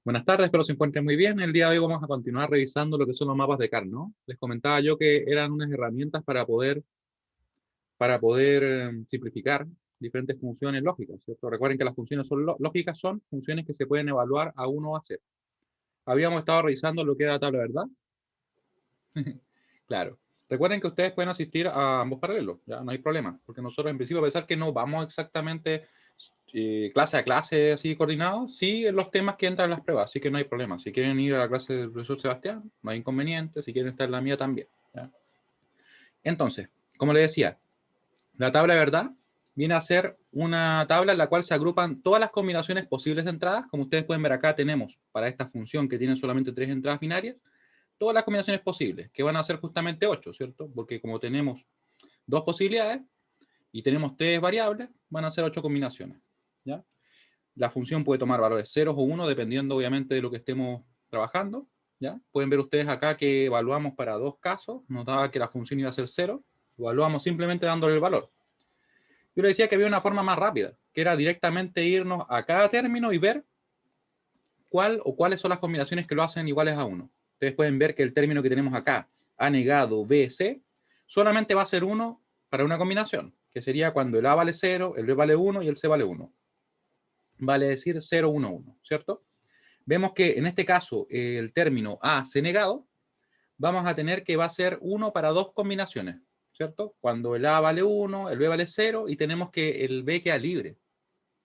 Buenas tardes, espero se encuentren muy bien. El día de hoy vamos a continuar revisando lo que son los mapas de Carnot, ¿no? Les comentaba yo que eran unas herramientas para poder simplificar diferentes funciones lógicas, ¿cierto? Recuerden que las funciones lógicas son funciones que se pueden evaluar a 1 o a 0. Habíamos estado revisando lo que era la tabla, ¿verdad? Claro. Recuerden que ustedes pueden asistir a ambos paralelos, ya no hay problema, porque nosotros en principio a pesar que no vamos exactamente clase a clase así coordinado, sí en los temas que entran en las pruebas, así que no hay problema. Si quieren ir a la clase del profesor Sebastián, no hay inconveniente, si quieren estar en la mía también, ¿ya? Entonces, como les decía, la tabla de verdad viene a ser una tabla en la cual se agrupan todas las combinaciones posibles de entradas. Como ustedes pueden ver acá tenemos para esta función que tiene solamente 3 entradas binarias, todas las combinaciones posibles, que van a ser justamente 8, ¿cierto? Porque como tenemos dos posibilidades y tenemos 3 variables, van a ser 8 combinaciones, ¿ya? La función puede tomar valores 0 o 1, dependiendo obviamente de lo que estemos trabajando, ¿ya? Pueden ver ustedes acá que evaluamos para dos casos, nos daba que la función iba a ser 0, evaluamos simplemente dándole el valor. Yo le decía que había una forma más rápida, que era directamente irnos a cada término y ver cuál o cuáles son las combinaciones que lo hacen iguales a 1. Ustedes pueden ver que el término que tenemos acá, A negado, B, C, solamente va a ser 1 para una combinación, que sería cuando el A vale 0, el B vale 1 y el C vale 1. Vale decir 0, 1, 1, ¿cierto? Vemos que en este caso el término A, C negado, vamos a tener que va a ser 1 para dos combinaciones, ¿cierto? Cuando el A vale 1, el B vale 0 y tenemos que el B queda libre.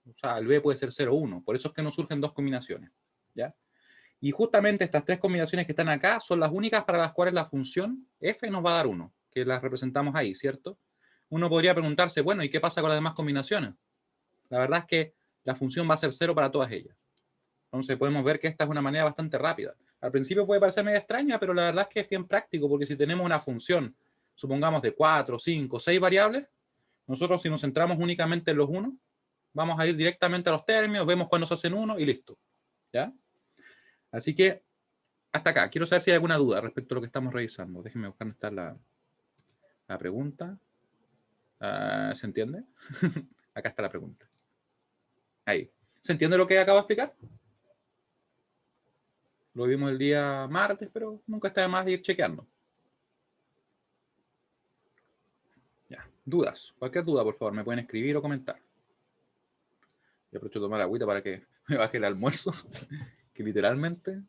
O sea, el B puede ser 0, 1. Por eso es que nos surgen dos combinaciones, ¿ya? Y justamente estas tres combinaciones que están acá son las únicas para las cuales la función f nos va a dar 1, que las representamos ahí, ¿cierto? Uno podría preguntarse, bueno, ¿y qué pasa con las demás combinaciones? La verdad es que la función va a ser 0 para todas ellas. Entonces podemos ver que esta es una manera bastante rápida. Al principio puede parecer medio extraña, pero la verdad es que es bien práctico, porque si tenemos una función, supongamos de 4, 5, 6 variables, nosotros si nos centramos únicamente en los 1, vamos a ir directamente a los términos, vemos cuándo se hacen 1 y listo, ¿ya? Así que hasta acá. Quiero saber si hay alguna duda respecto a lo que estamos revisando. Déjenme buscar dónde está la pregunta. ¿Se entiende? Acá está la pregunta. Ahí. ¿Se entiende lo que acabo de explicar? Lo vimos el día martes, pero nunca está de más ir chequeando. Ya. Dudas. Cualquier duda, por favor, me pueden escribir o comentar. Y aprovecho de tomar agüita para que me baje el almuerzo. Que literalmente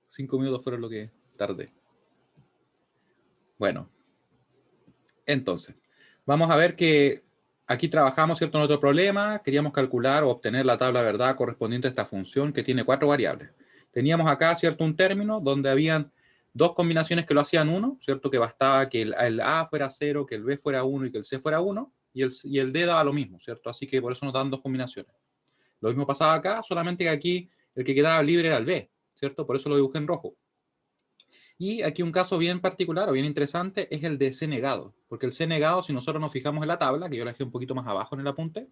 5 minutos fueron lo que tardé. Bueno. Entonces, vamos a ver que aquí trabajamos, ¿cierto?, en otro problema. Queríamos calcular o obtener la tabla de verdad correspondiente a esta función que tiene 4 variables. Teníamos acá, ¿cierto?, un término donde habían dos combinaciones que lo hacían 1, ¿cierto?, que bastaba que el A fuera 0, que el B fuera 1 y que el C fuera 1, y el D daba lo mismo, ¿cierto? Así que por eso nos dan dos combinaciones. Lo mismo pasaba acá, solamente que aquí el que quedaba libre era el B, ¿cierto? Por eso lo dibujé en rojo. Y aquí un caso bien particular o bien interesante es el de C negado, porque el C negado, si nosotros nos fijamos en la tabla, que yo la dejé un poquito más abajo en el apunte,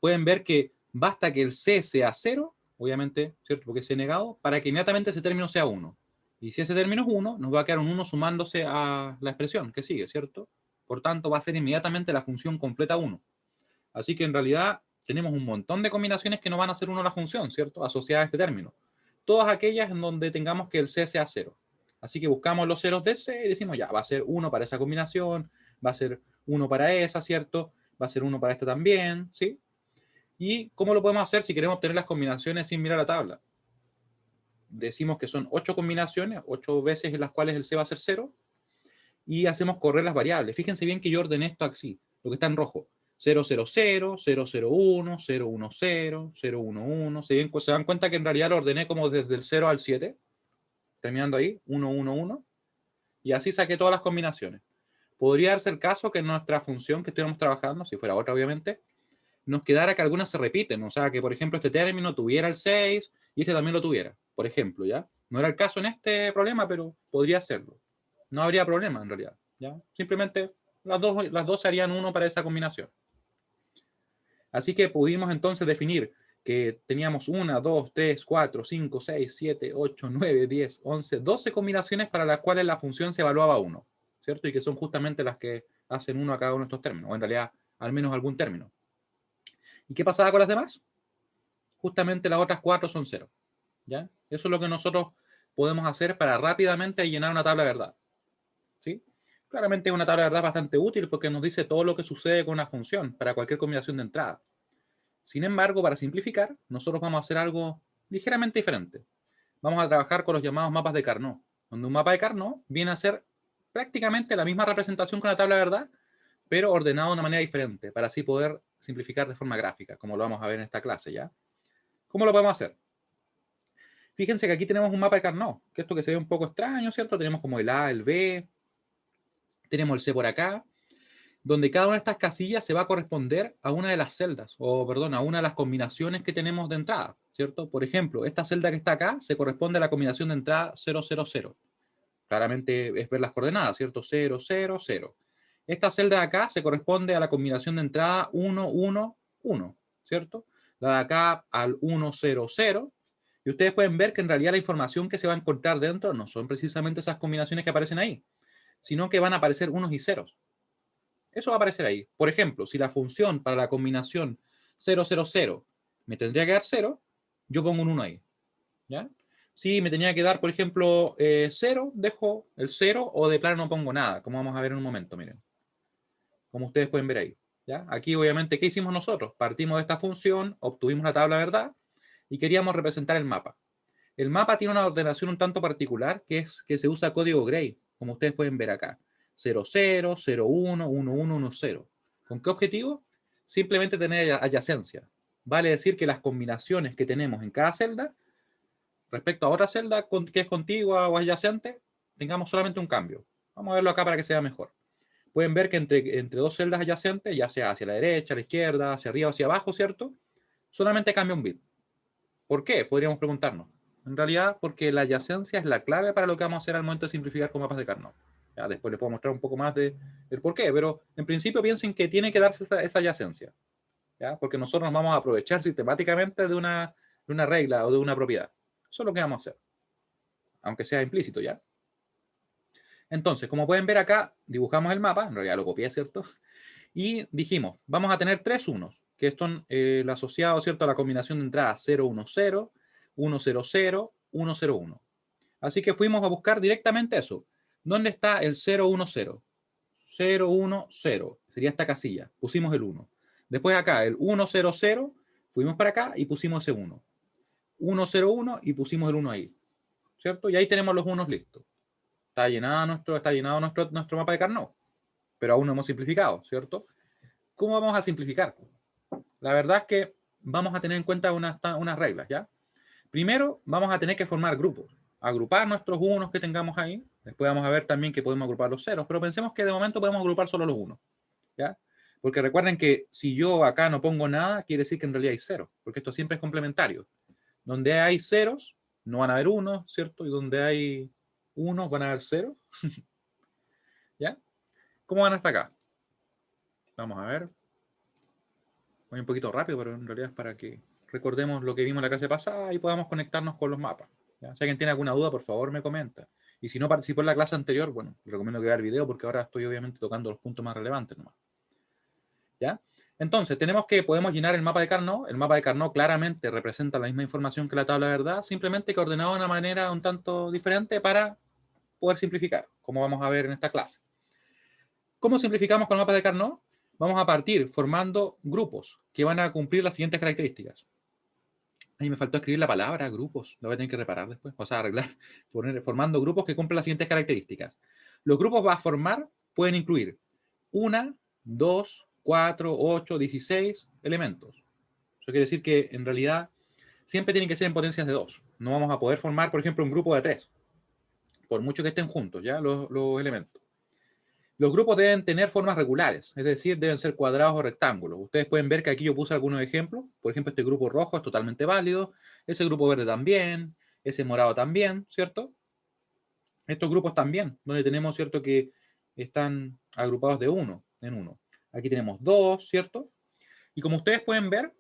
pueden ver que basta que el C sea 0, obviamente, ¿cierto? Porque es C negado, para que inmediatamente ese término sea 1. Y si ese término es 1, nos va a quedar un 1 sumándose a la expresión que sigue, ¿cierto? Por tanto, va a ser inmediatamente la función completa 1. Así que en realidad tenemos un montón de combinaciones que no van a ser 1 la función, ¿cierto? Asociadas a este término. Todas aquellas en donde tengamos que el C sea 0. Así que buscamos los ceros del C y decimos, ya, va a ser 1 para esa combinación, va a ser 1 para esa, ¿cierto? Va a ser 1 para esta también, ¿sí? ¿Y cómo lo podemos hacer si queremos obtener las combinaciones sin mirar la tabla? Decimos que son 8 combinaciones, 8 veces en las cuales el C va a ser 0, y hacemos correr las variables. Fíjense bien que yo ordené esto así, lo que está en rojo. 0, 0, 0, 0, 0, 1, 0, 1, 0, 0, 1, 1. ¿Se dan cuenta que en realidad lo ordené como desde el 0 al 7? Terminando ahí, 1, 1, 1. Y así saqué todas las combinaciones. Podría darse el caso que en nuestra función que estuviéramos trabajando, si fuera otra obviamente, nos quedara que algunas se repiten. O sea, que por ejemplo este término tuviera el 6 y este también lo tuviera. Por ejemplo, ¿ya? No era el caso en este problema, pero podría serlo. No habría problema en realidad, ¿ya? Simplemente las dos serían 1 para esa combinación. Así que pudimos entonces definir que teníamos 1, 2, 3, 4, 5, 6, 7, 8, 9, 10, 11, 12 combinaciones para las cuales la función se evaluaba 1, ¿cierto? Y que son justamente las que hacen 1 a cada uno de estos términos, o en realidad al menos algún término. ¿Y qué pasaba con las demás? justamente las otras 4 son 0. ¿Ya? Eso es lo que nosotros podemos hacer para rápidamente llenar una tabla de verdad. ¿Sí? Claramente es una tabla de verdad bastante útil porque nos dice todo lo que sucede con una función para cualquier combinación de entrada. Sin embargo, para simplificar, nosotros vamos a hacer algo ligeramente diferente. Vamos a trabajar con los llamados mapas de Carnot, donde un mapa de Carnot viene a ser prácticamente la misma representación que una tabla de verdad, pero ordenado de una manera diferente, para así poder simplificar de forma gráfica, como lo vamos a ver en esta clase, ¿ya? ¿Cómo lo podemos hacer? Fíjense que aquí tenemos un mapa de Carnot, que esto que se ve un poco extraño, ¿cierto? Tenemos como el A, el B, tenemos el C por acá, donde cada una de estas casillas se va a corresponder a una de las celdas, o perdón, a una de las combinaciones que tenemos de entrada, ¿cierto? Por ejemplo, esta celda que está acá se corresponde a la combinación de entrada 000. Claramente es ver las coordenadas, ¿cierto? 0, 0, 0. Esta celda de acá se corresponde a la combinación de entrada 1, 1, 1, ¿cierto? La de acá al 1, 0, 0. Y ustedes pueden ver que en realidad la información que se va a encontrar dentro no son precisamente esas combinaciones que aparecen ahí, sino que van a aparecer unos y ceros. Eso va a aparecer ahí. Por ejemplo, si la función para la combinación 0, 0, 0 me tendría que dar 0, yo pongo un 1 ahí. ¿Ya? Si me tenía que dar, por ejemplo, 0, dejo el 0 o de plano no pongo nada, como vamos a ver en un momento, miren. Como ustedes pueden ver ahí. ¿Ya? Aquí, obviamente, ¿qué hicimos nosotros? Partimos de esta función, obtuvimos la tabla verdad y queríamos representar el mapa. El mapa tiene una ordenación un tanto particular, que es que se usa código Gray, como ustedes pueden ver acá. 0, 0, 0, 1, 1, 1, 1, 0. ¿Con qué objetivo? Simplemente tener adyacencia. Vale decir que las combinaciones que tenemos en cada celda respecto a otra celda que es contigua o adyacente, tengamos solamente un cambio. Vamos a verlo acá para que sea mejor. Pueden ver que entre dos celdas adyacentes, ya sea hacia la derecha, a la izquierda, hacia arriba o hacia abajo, ¿cierto? Solamente cambia un bit. ¿Por qué? Podríamos preguntarnos. En realidad, porque la adyacencia es la clave para lo que vamos a hacer al momento de simplificar con mapas de Carnot. Ya, después les puedo mostrar un poco más del por qué, pero en principio piensen que tiene que darse esa adyacencia. ¿Ya? Porque nosotros nos vamos a aprovechar sistemáticamente de una regla o de una propiedad. Eso es lo que vamos a hacer, aunque sea implícito, ¿ya? Entonces, como pueden ver acá, dibujamos el mapa, en realidad lo copié, ¿cierto? Y dijimos, vamos a tener tres unos, que son el asociado, ¿cierto?, a la combinación de entradas 0, 1, 0, 1, 0, 0, 1, 0, 1. Así que fuimos a buscar directamente eso. ¿Dónde está el 0, 1, 0? 0, 1, 0. Sería esta casilla. Pusimos el 1. Después acá, el 1, 0, 0. Fuimos para acá y pusimos ese 1. 1, 0, 1 y pusimos el 1 ahí. ¿Cierto? Y ahí tenemos los unos listos. Está llenado nuestro mapa de Carnot, pero aún no hemos simplificado, ¿cierto? ¿Cómo vamos a simplificar? La verdad es que vamos a tener en cuenta unas reglas, ¿ya? Primero, vamos a tener que formar grupos, agrupar nuestros unos que tengamos ahí. Después vamos a ver también que podemos agrupar los ceros, pero pensemos que de momento podemos agrupar solo los unos, ¿ya? Porque recuerden que si yo acá no pongo nada, quiere decir que en realidad hay cero, porque esto siempre es complementario. Donde hay ceros, no van a haber unos, ¿cierto? Y donde hay unos, van a haber ceros. ¿Ya? ¿Cómo van hasta acá? Vamos a ver. Voy un poquito rápido, pero en realidad es para que recordemos lo que vimos en la clase pasada y podamos conectarnos con los mapas. ¿Ya? Si alguien tiene alguna duda, por favor me comenta. Y si no participó en la clase anterior, bueno, le recomiendo que vea el video porque ahora estoy obviamente tocando los puntos más relevantes nomás. ¿Ya? Entonces, podemos llenar el mapa de Carnot. El mapa de Carnot claramente representa la misma información que la tabla de verdad, simplemente que ordenado de una manera un tanto diferente para poder simplificar, como vamos a ver en esta clase. ¿Cómo simplificamos con el mapa de Carnot? Vamos a partir formando grupos que van a cumplir las siguientes características. Ahí me faltó escribir la palabra grupos, lo voy a tener que reparar después, o sea, arreglar, formando grupos que cumplen las siguientes características. Los grupos a formar pueden incluir 1, 2, 4, 8, 16 elementos. Eso quiere decir que en realidad siempre tienen que ser en potencias de 2. No vamos a poder formar, por ejemplo, un grupo de 3, por mucho que estén juntos, ¿ya? Los elementos. Los grupos deben tener formas regulares, es decir, deben ser cuadrados o rectángulos. Ustedes pueden ver que aquí yo puse algunos ejemplos. Por ejemplo, este grupo rojo es totalmente válido, ese grupo verde también, ese morado también, ¿cierto? Estos grupos también, donde tenemos, ¿cierto?, que están agrupados de uno en uno. Aquí tenemos dos, ¿cierto? Y como ustedes pueden ver,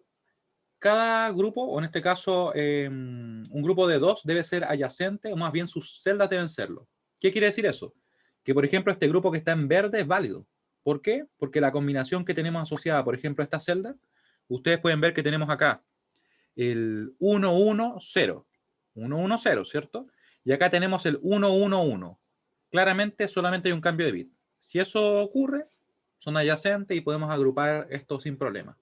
cada grupo, o en este caso un grupo de dos, debe ser adyacente, o más bien sus celdas deben serlo. ¿Qué quiere decir eso? Que, por ejemplo, este grupo que está en verde es válido. ¿Por qué? Porque la combinación que tenemos asociada, por ejemplo, a esta celda, ustedes pueden ver que tenemos acá el 1, 1, 0. 1, 1, 0, ¿cierto? Y acá tenemos el 1, 1, 1. Claramente solamente hay un cambio de bit. Si eso ocurre, son adyacentes y podemos agrupar esto sin problema.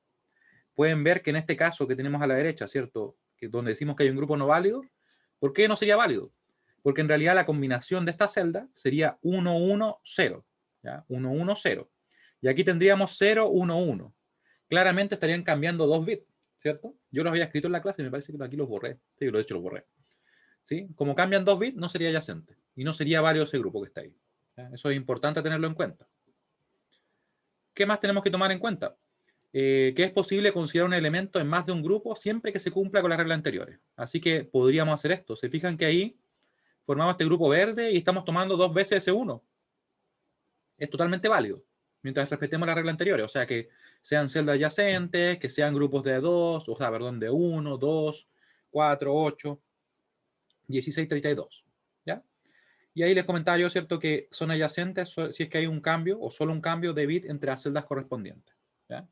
Pueden ver que en este caso que tenemos a la derecha, ¿cierto? Que donde decimos que hay un grupo no válido, ¿por qué no sería válido? Porque en realidad la combinación de esta celda sería 1, 1, 0. ¿Ya? 1, 1, 0. Y aquí tendríamos 0, 1, 1. Claramente estarían cambiando 2 bits, ¿cierto? Yo los había escrito en la clase y me parece que aquí los borré. Sí, de hecho los borré. ¿Sí? Como cambian 2 bits, no sería adyacente. Y no sería válido ese grupo que está ahí. ¿Ya? Eso es importante tenerlo en cuenta. ¿Qué más tenemos que tomar en cuenta? Que es posible considerar un elemento en más de un grupo siempre que se cumpla con las reglas anteriores. Así que podríamos hacer esto. Se fijan que ahí formamos este grupo verde y estamos tomando 2 veces ese 1. Es totalmente válido, mientras respetemos las reglas anteriores. O sea, que sean celdas adyacentes, que sean grupos de 2, o sea, perdón, de 1, 2, 4, 8, 16, 32. ¿Ya? Y ahí les comentaba yo, ¿cierto?, que son adyacentes si es que hay un cambio o solo un cambio de bit entre las celdas correspondientes. ¿Ya?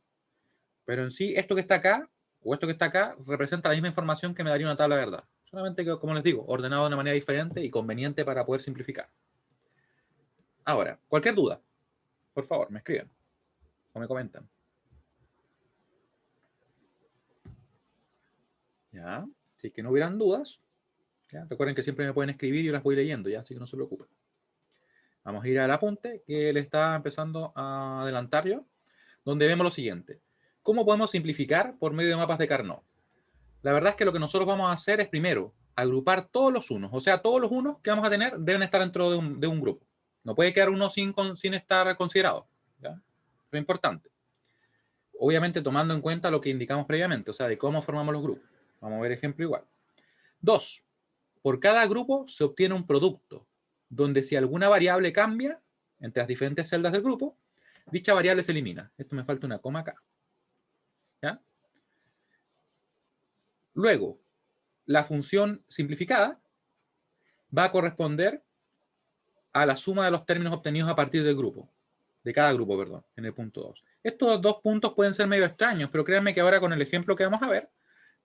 Pero en sí, esto que está acá o esto que está acá representa la misma información que me daría una tabla de verdad. Solamente que, como les digo, ordenado de una manera diferente y conveniente para poder simplificar. Ahora, cualquier duda, por favor, me escriben o me comentan. ¿Ya? Si es que no hubieran dudas, ¿ya? Recuerden que siempre me pueden escribir y yo las voy leyendo, ¿ya? Así que no se preocupen. Vamos a ir al apunte que le está empezando a adelantar yo, donde vemos lo siguiente. ¿Cómo podemos simplificar por medio de mapas de Carnot? La verdad es que lo que nosotros vamos a hacer es, primero, agrupar todos los unos. O sea, todos los unos que vamos a tener deben estar dentro de un grupo. No puede quedar uno sin estar considerado. ¿Ya? Es importante. Obviamente tomando en cuenta lo que indicamos previamente, o sea, de cómo formamos los grupos. Vamos a ver ejemplo igual. 2. Por cada grupo se obtiene un producto, donde si alguna variable cambia entre las diferentes celdas del grupo, dicha variable se elimina. Esto me falta una coma acá. ¿Ya? Luego, la función simplificada va a corresponder a la suma de los términos obtenidos a partir del grupo, de cada grupo, perdón, en el punto 2. Estos dos puntos pueden ser medio extraños, pero créanme que ahora con el ejemplo que vamos a ver,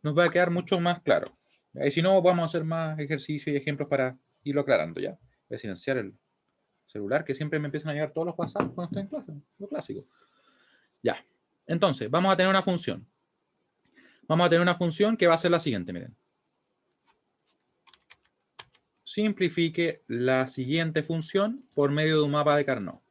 nos va a quedar mucho más claro. Y si no, vamos a hacer más ejercicios y ejemplos para irlo aclarando, ¿ya? Voy a silenciar el celular, que siempre me empiezan a llegar todos los WhatsApp cuando estoy en clase, lo clásico. Ya. Entonces, vamos a tener una función. Vamos a tener una función que va a ser la siguiente, miren. Simplifique la siguiente función por medio de un mapa de Carnot.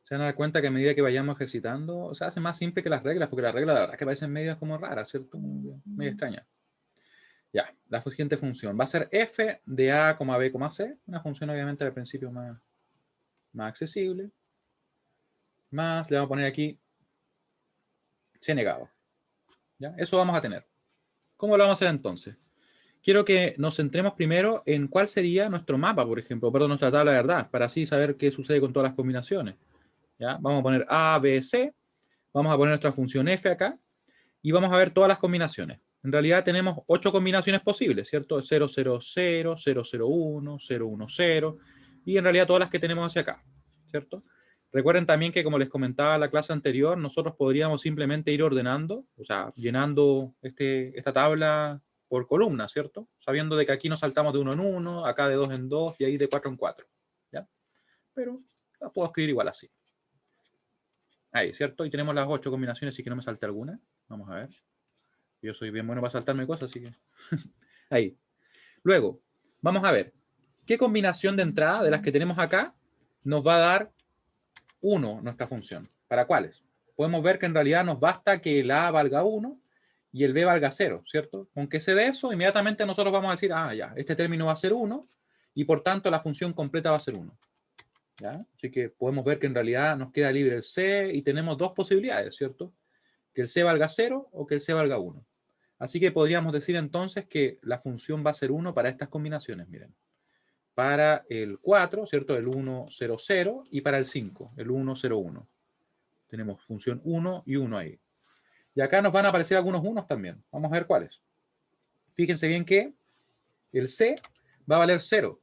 Se van a dar cuenta que a medida que vayamos ejercitando, se hace más simple que las reglas, porque las reglas la verdad es que parecen medias como raras, ¿cierto? Medio extrañas. Ya, la siguiente función va a ser f de a, b, c, una función obviamente al principio más accesible, más le vamos a poner aquí c negado. ¿Ya? Eso vamos a tener. ¿Cómo lo vamos a hacer entonces? Quiero que nos centremos primero en cuál sería nuestro mapa, por ejemplo, perdón, nuestra tabla de verdad, para así saber qué sucede con todas las combinaciones. ¿Ya? Vamos a poner a, b, c, vamos a poner nuestra función f acá, y vamos a ver todas las combinaciones. En realidad tenemos 8 combinaciones posibles, ¿cierto? 0, 0, 0, 0, 0, 1, 0, 1, 0, y en realidad todas las que tenemos hacia acá, ¿cierto? Recuerden también que, como les comentaba en la clase anterior, nosotros podríamos simplemente ir ordenando, o sea, llenando esta tabla por columna, ¿cierto? Sabiendo de que aquí nos saltamos de 1 en 1, acá de 2 en 2 y ahí de 4 en 4, ¿ya? Pero la puedo escribir igual así. Ahí, ¿cierto? Y tenemos las 8 combinaciones, así que no me salte alguna. Vamos a ver. Yo soy bien bueno para saltarme cosas, así que... Ahí. Luego, vamos a ver. ¿Qué combinación de entrada de las que tenemos acá nos va a dar 1 nuestra función? ¿Para cuáles? Podemos ver que en realidad nos basta que el a valga 1 y el b valga 0, ¿cierto? Aunque se dé eso, inmediatamente nosotros vamos a decir, ah, ya, este término va a ser 1 y por tanto la función completa va a ser 1. ¿Ya? Así que podemos ver que en realidad nos queda libre el c y tenemos dos posibilidades, ¿cierto? Que el c valga 0 o que el c valga 1. Así que podríamos decir entonces que la función va a ser 1 para estas combinaciones, miren. Para el 4, ¿cierto? El 1, 0, 0 y para el 5, el 1, 0, 1. Tenemos función 1 y 1 ahí. Y acá nos van a aparecer algunos 1 también. Vamos a ver cuáles. Fíjense bien que el c va a valer 0.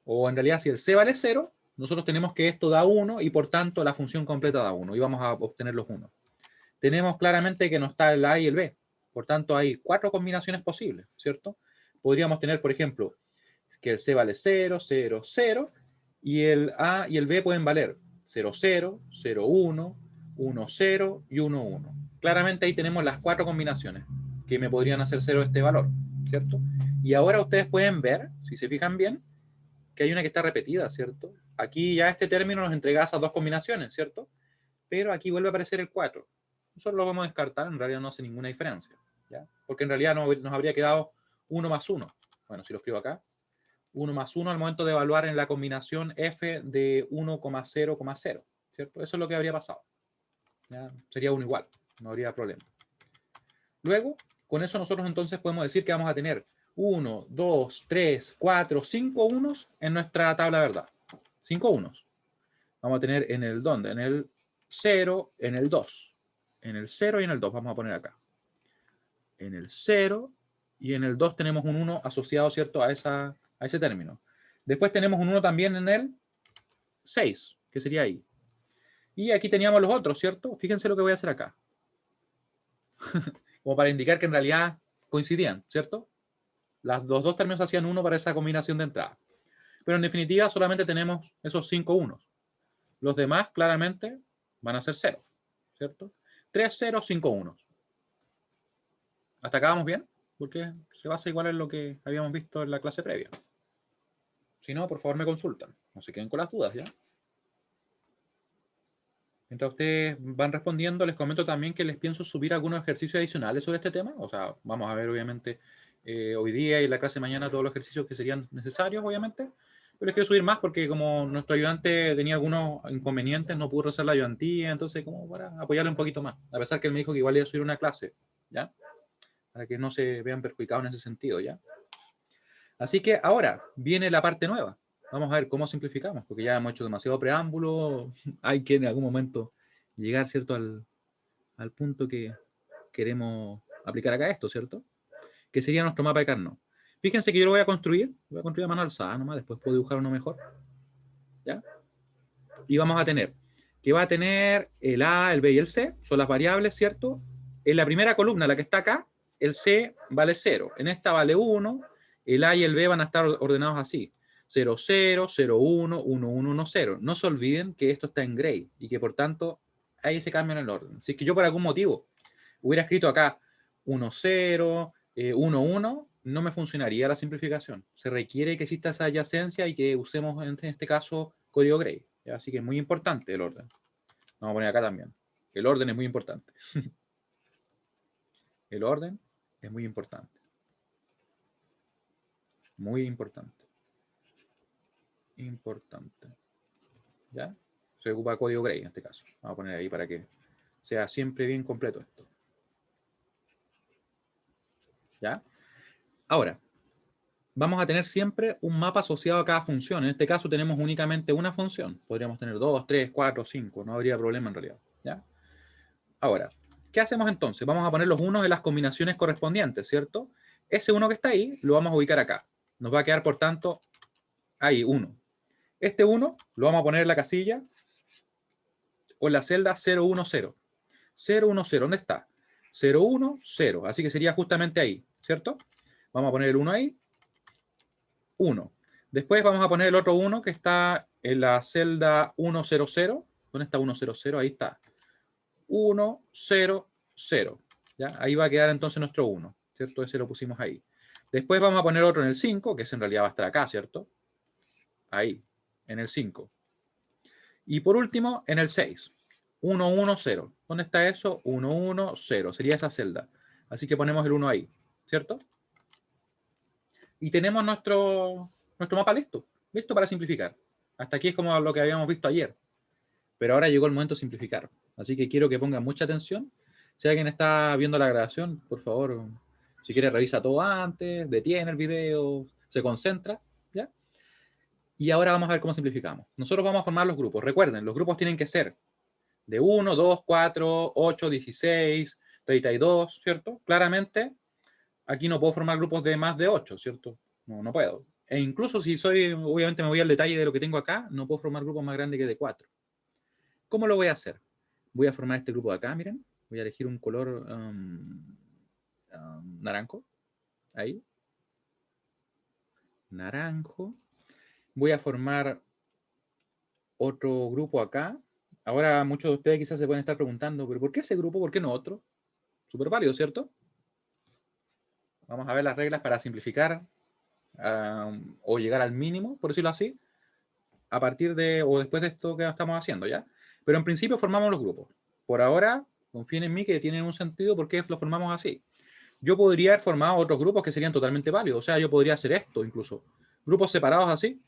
O en realidad si el c vale 0, nosotros tenemos que esto da 1 y por tanto la función completa da 1 y vamos a obtener los 1. Tenemos claramente que no está el A y el B. Por tanto, hay 4 combinaciones posibles, ¿cierto? Podríamos tener, por ejemplo, que el C vale 0, 0, 0, y el A y el B pueden valer 0, 0, 0, 1, 1, 0 y 1, 1. Claramente ahí tenemos las 4 combinaciones que me podrían hacer 0 este valor, ¿cierto? Y ahora ustedes pueden ver, si se fijan bien, que hay una que está repetida, ¿cierto? Aquí ya este término nos entrega esas 2 combinaciones, ¿cierto? Pero aquí vuelve a aparecer el 4. Nosotros lo vamos a descartar, en realidad no hace ninguna diferencia, ¿ya? Porque en realidad nos habría quedado 1 más 1. Bueno, si lo escribo acá, 1 más 1 al momento de evaluar en la combinación f de 1,0,0, ¿cierto? Eso es lo que habría pasado. ¿Ya? Sería 1 igual, no habría problema. Luego, con eso nosotros entonces podemos decir que vamos a tener 1, 2, 3, 4, 5 unos en nuestra tabla de verdad. 5 unos. Vamos a tener en el ¿dónde? En el 0, en el 2. En el 0 y en el 2 vamos a poner acá. En el 0 y en el 2 tenemos un 1 asociado, ¿cierto? A ese término. Después tenemos un 1 también en el 6, que sería ahí. Y aquí teníamos los otros, ¿cierto? Fíjense lo que voy a hacer acá. Como para indicar que en realidad coincidían, ¿cierto? Los dos términos hacían 1 para esa combinación de entrada. Pero en definitiva solamente tenemos esos 5 unos. Los demás claramente van a ser 0, ¿cierto? 3, 0, 5 unos. ¿Hasta acá vamos bien? Porque se basa igual en lo que habíamos visto en la clase previa. Si no, por favor me consultan. No se queden con las dudas, ¿ya? Mientras ustedes van respondiendo, les comento también que les pienso subir algunos ejercicios adicionales sobre este tema. O sea, vamos a ver, obviamente, hoy día y la clase de mañana todos los ejercicios que serían necesarios, obviamente. Pero les quiero subir más porque como nuestro ayudante tenía algunos inconvenientes, no pudo hacer la ayudantía, entonces como para apoyarle un poquito más. A pesar que él me dijo que igual iba a subir una clase, ¿ya? Para que no se vean perjudicados en ese sentido, ¿ya? Así que ahora viene la parte nueva. Vamos a ver cómo simplificamos, porque ya hemos hecho demasiado preámbulo. Hay que en algún momento llegar, ¿cierto?, al punto que queremos aplicar acá esto, ¿cierto? Que sería nuestro mapa de Carnot. Fíjense que yo lo voy a construir a mano alzada nomás, después puedo dibujar uno mejor. ¿Ya? Y vamos a tener, que va a tener el A, el B y el C, son las variables, ¿cierto? En la primera columna, la que está acá, el C vale 0. En esta vale 1, el A y el B van a estar ordenados así. 0, 0, 0, 1, 1, 1, 1, 0. No se olviden que esto está en gray y que por tanto hay ese cambio en el orden. Si es que yo por algún motivo hubiera escrito acá 1, 0, 1, 1, no me funcionaría la simplificación. Se requiere que exista esa adyacencia y que usemos en este caso código gray. ¿Ya? Así que es muy importante el orden. Vamos a poner acá también. El orden es muy importante. El orden es muy importante. Muy importante. Importante. ¿Ya? Se ocupa código gray en este caso. Vamos a poner ahí para que sea siempre bien completo esto. ¿Ya? Ahora, vamos a tener siempre un mapa asociado a cada función. En este caso tenemos únicamente una función. Podríamos tener 2, 3, 4, 5. No habría problema en realidad. ¿Ya? Ahora, ¿qué hacemos entonces? Vamos a poner los unos en las combinaciones correspondientes, ¿cierto? Ese 1 que está ahí lo vamos a ubicar acá. Nos va a quedar, por tanto, ahí 1. Este 1 lo vamos a poner en la casilla o en la celda 0, 1, 0. 0, 1, 0. ¿Dónde está? 0, 1, 0. Así que sería justamente ahí, ¿cierto? Vamos a poner el 1 ahí. 1. Después vamos a poner el otro 1 que está en la celda 1, 0, 0. ¿Dónde está 1, 0, 0? Ahí está. 1, 0, 0. ¿Ya? Ahí va a quedar entonces nuestro 1, ¿cierto? Ese lo pusimos ahí. Después vamos a poner otro en el 5, que ese en realidad va a estar acá, ¿cierto? Ahí, en el 5. Y por último, en el 6. 1, 1, 0. ¿Dónde está eso? 1, 1, 0. Sería esa celda. Así que ponemos el 1 ahí, ¿cierto? Y tenemos nuestro mapa listo. Listo para simplificar. Hasta aquí es como lo que habíamos visto ayer. Pero ahora llegó el momento de simplificar. Así que quiero que pongan mucha atención. Si alguien está viendo la grabación, por favor, si quiere revisa todo antes, detiene el video, se concentra, ¿ya? Y ahora vamos a ver cómo simplificamos. Nosotros vamos a formar los grupos. Recuerden, los grupos tienen que ser de 1, 2, 4, 8, 16, 32, ¿cierto? Claramente, aquí no puedo formar grupos de más de 8, ¿cierto? No puedo. E incluso si soy, obviamente me voy al detalle de lo que tengo acá, no puedo formar grupos más grandes que de 4. ¿Cómo lo voy a hacer? Voy a formar este grupo de acá, miren. Voy a elegir un color naranjo. Ahí. Naranjo. Voy a formar otro grupo acá. Ahora muchos de ustedes quizás se pueden estar preguntando, ¿pero por qué ese grupo? ¿Por qué no otro? Súper válido, ¿cierto? Vamos a ver las reglas para simplificar o llegar al mínimo, por decirlo así, a partir de o después de esto que estamos haciendo, ¿ya? Pero en principio formamos los grupos. Por ahora, confíen en mí que tienen un sentido porque lo formamos así. Yo podría haber formado otros grupos que serían totalmente válidos. O sea, yo podría hacer esto incluso. Grupos separados así,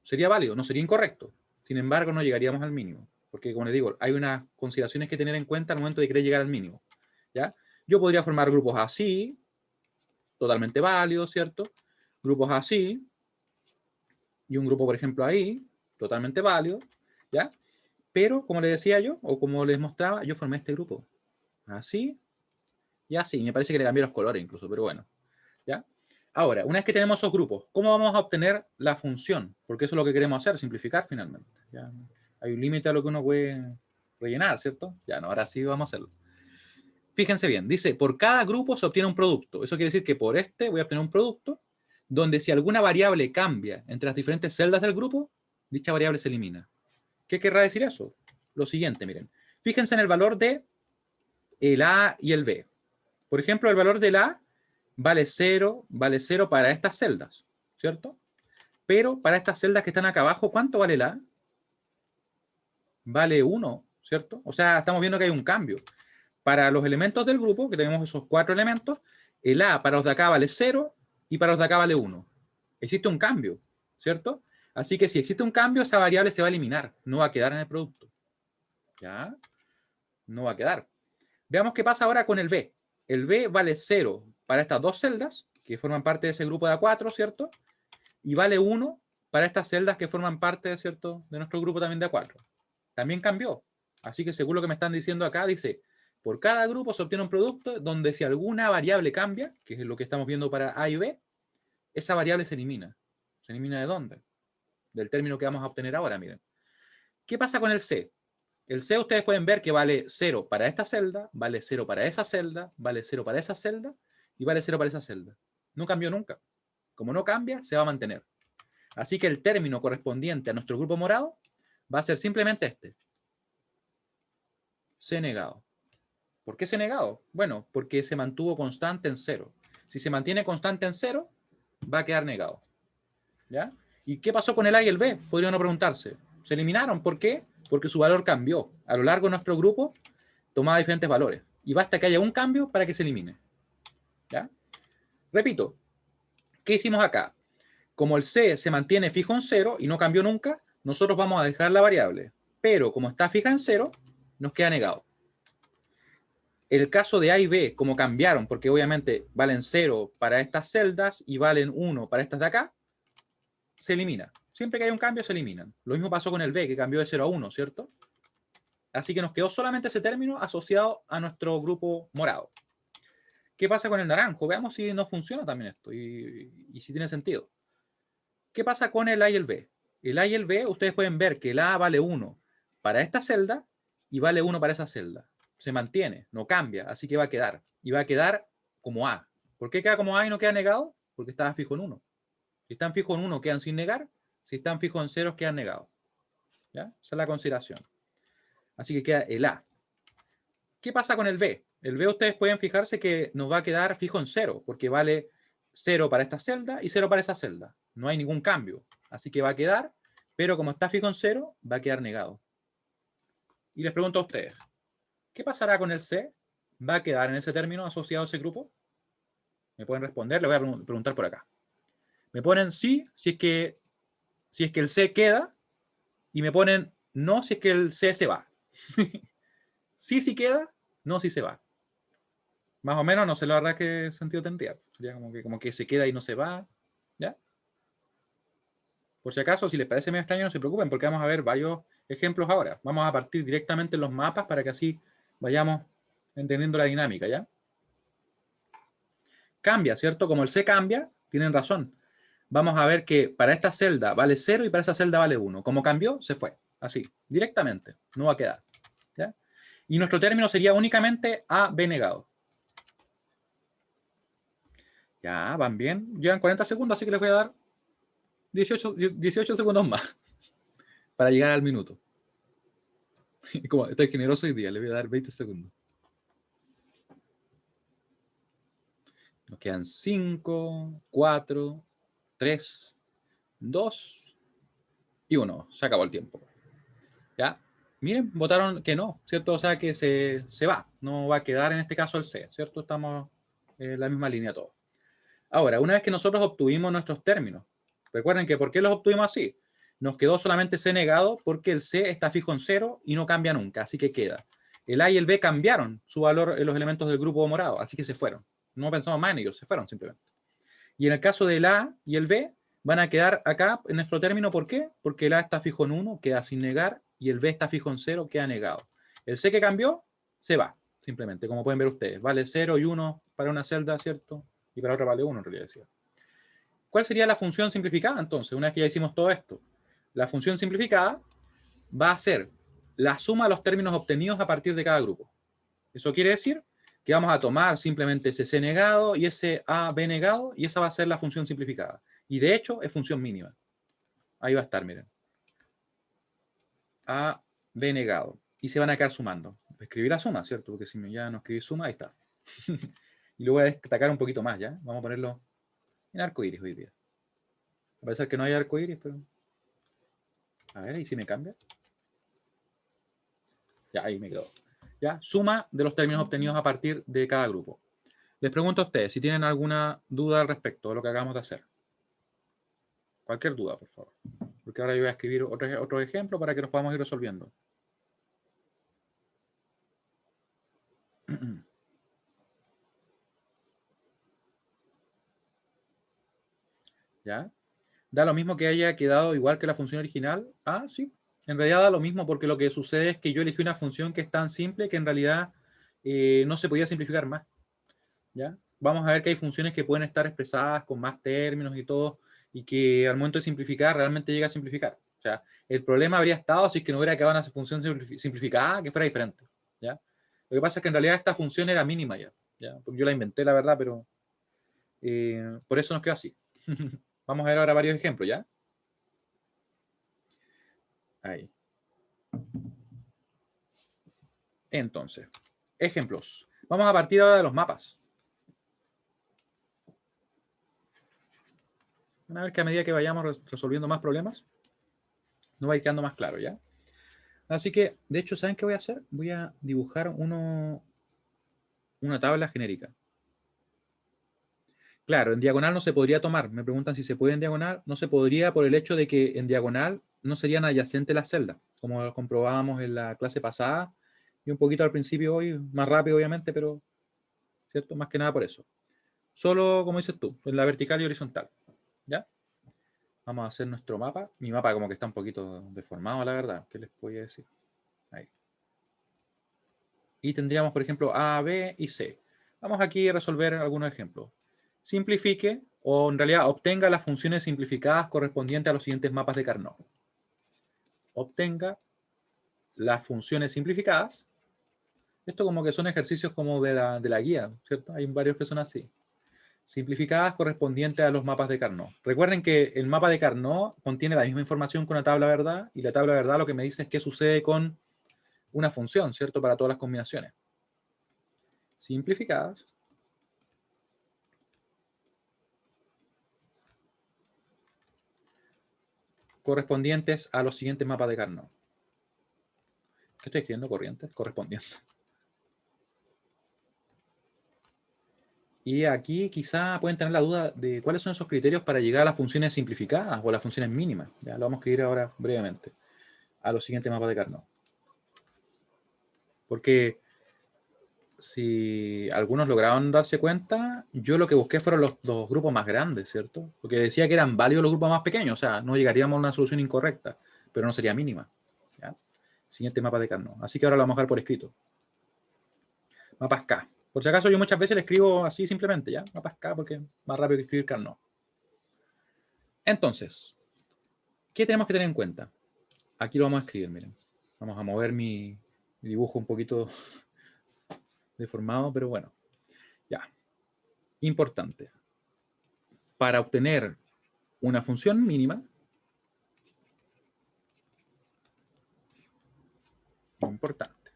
sería válido, no sería incorrecto. Sin embargo, no llegaríamos al mínimo. Porque, como les digo, hay unas consideraciones que tener en cuenta al momento de querer llegar al mínimo. ¿Ya? Yo podría formar grupos así, totalmente válidos, ¿cierto? Grupos así, y un grupo, por ejemplo, ahí, totalmente válido, ¿ya? Pero, como les decía yo, o como les mostraba, yo formé este grupo. Así y así. Me parece que le cambié los colores incluso, pero bueno. ¿Ya? Ahora, una vez que tenemos esos grupos, ¿cómo vamos a obtener la función? Porque eso es lo que queremos hacer, simplificar finalmente. ¿Ya? Hay un límite a lo que uno puede rellenar, ¿cierto? Ya, no, ahora sí vamos a hacerlo. Fíjense bien, dice, por cada grupo se obtiene un producto. Eso quiere decir que por este voy a obtener un producto donde si alguna variable cambia entre las diferentes celdas del grupo, dicha variable se elimina. ¿Qué querrá decir eso? Lo siguiente, miren. Fíjense en el valor de el A y el B. Por ejemplo, el valor del A vale 0 para estas celdas, ¿cierto? Pero para estas celdas que están acá abajo, ¿cuánto vale el A? Vale 1, ¿cierto? O sea, estamos viendo que hay un cambio. Para los elementos del grupo, que tenemos esos 4 elementos, el A para los de acá vale 0 y para los de acá vale 1. Existe un cambio, ¿cierto? Así que si existe un cambio, esa variable se va a eliminar, no va a quedar en el producto. ¿Ya? No va a quedar. Veamos qué pasa ahora con el B. El B vale 0 para estas dos celdas, que forman parte de ese grupo de A4, ¿cierto? Y vale 1 para estas celdas que forman parte, ¿cierto?, de nuestro grupo también de A4. También cambió. Así que según lo que me están diciendo acá, dice, por cada grupo se obtiene un producto donde si alguna variable cambia, que es lo que estamos viendo para A y B, esa variable se elimina. ¿Se elimina de dónde? Del término que vamos a obtener ahora, miren. ¿Qué pasa con el C? El C ustedes pueden ver que vale 0 para esta celda, vale 0 para esa celda, vale 0 para esa celda y vale 0 para esa celda. No cambió nunca. Como no cambia, se va a mantener. Así que el término correspondiente a nuestro grupo morado va a ser simplemente este. C negado. ¿Por qué C negado? Bueno, porque se mantuvo constante en 0. Si se mantiene constante en 0, va a quedar negado. ¿Ya? ¿Y qué pasó con el A y el B? Podría uno preguntarse. Se eliminaron. ¿Por qué? Porque su valor cambió. A lo largo de nuestro grupo tomaba diferentes valores. Y basta que haya un cambio para que se elimine. ¿Ya? Repito, ¿qué hicimos acá? Como el C se mantiene fijo en 0 y no cambió nunca, nosotros vamos a dejar la variable. Pero como está fija en 0, nos queda negado. El caso de A y B, como cambiaron, porque obviamente valen 0 para estas celdas y valen 1 para estas de acá, se elimina. Siempre que hay un cambio, se eliminan. Lo mismo pasó con el B, que cambió de 0 a 1, ¿cierto? Así que nos quedó solamente ese término asociado a nuestro grupo morado. ¿Qué pasa con el naranjo? Veamos si no funciona también esto y si tiene sentido. ¿Qué pasa con el A y el B? El A y el B, ustedes pueden ver que el A vale 1 para esta celda y vale 1 para esa celda. Se mantiene, no cambia, así que va a quedar. Y va a quedar como A. ¿Por qué queda como A y no queda negado? Porque estaba fijo en 1. Si están fijos en 1, quedan sin negar. Si están fijos en 0, quedan negados. ¿Ya? Esa es la consideración. Así que queda el A. ¿Qué pasa con el B? El B ustedes pueden fijarse que nos va a quedar fijo en 0, porque vale 0 para esta celda y 0 para esa celda. No hay ningún cambio. Así que va a quedar, pero como está fijo en 0, va a quedar negado. Y les pregunto a ustedes, ¿qué pasará con el C? ¿Va a quedar en ese término asociado a ese grupo? Me pueden responder, le voy a preguntar por acá. Me ponen sí, si es que el C queda, y me ponen no si es que el C se va. Sí, si queda, no si se va. Más o menos, no sé la verdad qué sentido tendría. Sería como que se queda y no se va. ¿Ya? Por si acaso, si les parece medio extraño, no se preocupen, porque vamos a ver varios ejemplos ahora. Vamos a partir directamente en los mapas para que así vayamos entendiendo la dinámica, ¿ya? Cambia, ¿cierto? Como el C cambia, tienen razón. vamos a ver que para esta celda vale 0 y para esa celda vale 1. Como cambió, se fue. Así, directamente. No va a quedar. ¿Ya? Y nuestro término sería únicamente AB negado. Ya, van bien. Llevan 40 segundos, así que les voy a dar 18 segundos más para llegar al minuto. Como estoy generoso hoy día, les voy a dar 20 segundos. Nos quedan 5, 4, 3, 2 y 1. Se acabó el tiempo. ¿Ya? Miren, votaron que no, ¿cierto? O sea que se va. No va a quedar en este caso el C, ¿cierto? Estamos en la misma línea todos. Ahora, una vez que nosotros obtuvimos nuestros términos, recuerden que ¿por qué los obtuvimos así? Nos quedó solamente C negado porque el C está fijo en 0 y no cambia nunca, así que queda. El A y el B cambiaron su valor en los elementos del grupo morado, así que se fueron. No pensamos más en ellos, se fueron simplemente. Y en el caso del A y el B, van a quedar acá en nuestro término. ¿Por qué? Porque el A está fijo en 1, queda sin negar, y el B está fijo en 0, queda negado. El C que cambió, se va, simplemente, como pueden ver ustedes. Vale 0 y 1 para una celda, ¿cierto? Y para otra vale 1, en realidad decía. ¿Cuál sería la función simplificada, entonces, una vez que ya hicimos todo esto? La función simplificada va a ser la suma de los términos obtenidos a partir de cada grupo. Eso quiere decir que vamos a tomar simplemente ese C negado y ese AB negado, y esa va a ser la función simplificada. Y de hecho es función mínima. Ahí va a estar, miren. AB negado. Y se van a quedar sumando. Escribir la suma, ¿cierto? Porque si ya no escribí suma, ahí está. Y lo voy a destacar un poquito más, ¿ya? Vamos a ponerlo en arco iris hoy día. A pesar que no hay arco iris, pero... A ver, ¿y si me cambia? Ya, ahí me quedó. ¿Ya? Suma de los términos obtenidos a partir de cada grupo. Les pregunto a ustedes si tienen alguna duda al respecto de lo que acabamos de hacer. Cualquier duda, por favor. Porque ahora yo voy a escribir otro ejemplo para que los podamos ir resolviendo. ¿Ya? ¿Da lo mismo que haya quedado igual que la función original? Ah, sí. En realidad da lo mismo porque lo que sucede es que yo elegí una función que es tan simple que en realidad no se podía simplificar más. ¿Ya? Vamos a ver que hay funciones que pueden estar expresadas con más términos y todo, y que al momento de simplificar realmente llega a simplificar. O sea, el problema habría estado si es que no hubiera quedado una función simplificada que fuera diferente. ¿Ya? Lo que pasa es que en realidad esta función era mínima ya. ¿Ya? Porque yo la inventé, la verdad, pero por eso nos quedó así. Vamos a ver ahora varios ejemplos, ¿ya? Ahí. Entonces, ejemplos. Vamos a partir ahora de los mapas. Van a ver que a medida que vayamos resolviendo más problemas, nos va a ir quedando más claro, ¿ya? Así que, de hecho, ¿saben qué voy a hacer? Voy a dibujar una tabla genérica. Claro, en diagonal no se podría tomar. Me preguntan si se puede en diagonal. No se podría por el hecho de que en diagonal no serían adyacentes las celdas, como lo comprobábamos en la clase pasada y un poquito al principio hoy, más rápido obviamente, pero, ¿cierto? Más que nada por eso. Solo, como dices tú, en la vertical y horizontal, ¿ya? Vamos a hacer nuestro mapa. Mi mapa como que está un poquito deformado, la verdad. ¿Qué les voy a decir? Ahí. Y tendríamos, por ejemplo, A, B y C. Vamos aquí a resolver algunos ejemplos. Simplifique, o en realidad obtenga las funciones simplificadas correspondientes a los siguientes mapas de Carnot. Obtenga las funciones simplificadas. Esto como que son ejercicios como de la guía, ¿cierto? Hay varios que son así. Simplificadas correspondientes a los mapas de Carnot. Recuerden que el mapa de Carnot contiene la misma información que una tabla de verdad, y la tabla de verdad lo que me dice es qué sucede con una función, ¿cierto? Para todas las combinaciones. Simplificadas correspondientes a los siguientes mapas de Carnot. ¿Qué estoy escribiendo? Corrientes, correspondientes. Y aquí quizá pueden tener la duda de cuáles son esos criterios para llegar a las funciones simplificadas o a las funciones mínimas. Ya lo vamos a escribir ahora brevemente a los siguientes mapas de Carnot. Porque si algunos lograron darse cuenta, yo lo que busqué fueron los grupos más grandes, ¿cierto? Porque decía que eran válidos los grupos más pequeños, o sea, no llegaríamos a una solución incorrecta, pero no sería mínima. ¿Ya? Siguiente mapa de Carnot. Así que ahora lo vamos a dejar por escrito. Mapas K. Por si acaso yo muchas veces le escribo así simplemente, ¿ya? Mapas K porque es más rápido que escribir Carnot. Entonces, ¿qué tenemos que tener en cuenta? Aquí lo vamos a escribir, miren. Vamos a mover mi dibujo un poquito deformado, pero bueno. Ya. Importante. Para obtener una función mínima, importante.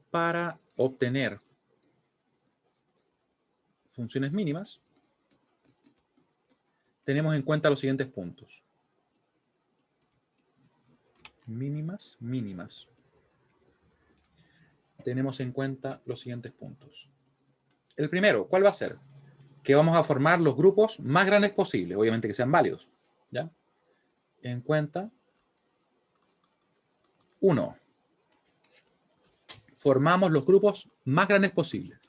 Para obtener funciones mínimas, tenemos en cuenta los siguientes puntos. Mínimas, mínimas. Tenemos en cuenta los siguientes puntos. El primero, ¿cuál va a ser? Que vamos a formar los grupos más grandes posibles, obviamente que sean válidos. ¿Ya? En cuenta. 1. Formamos los grupos más grandes posibles.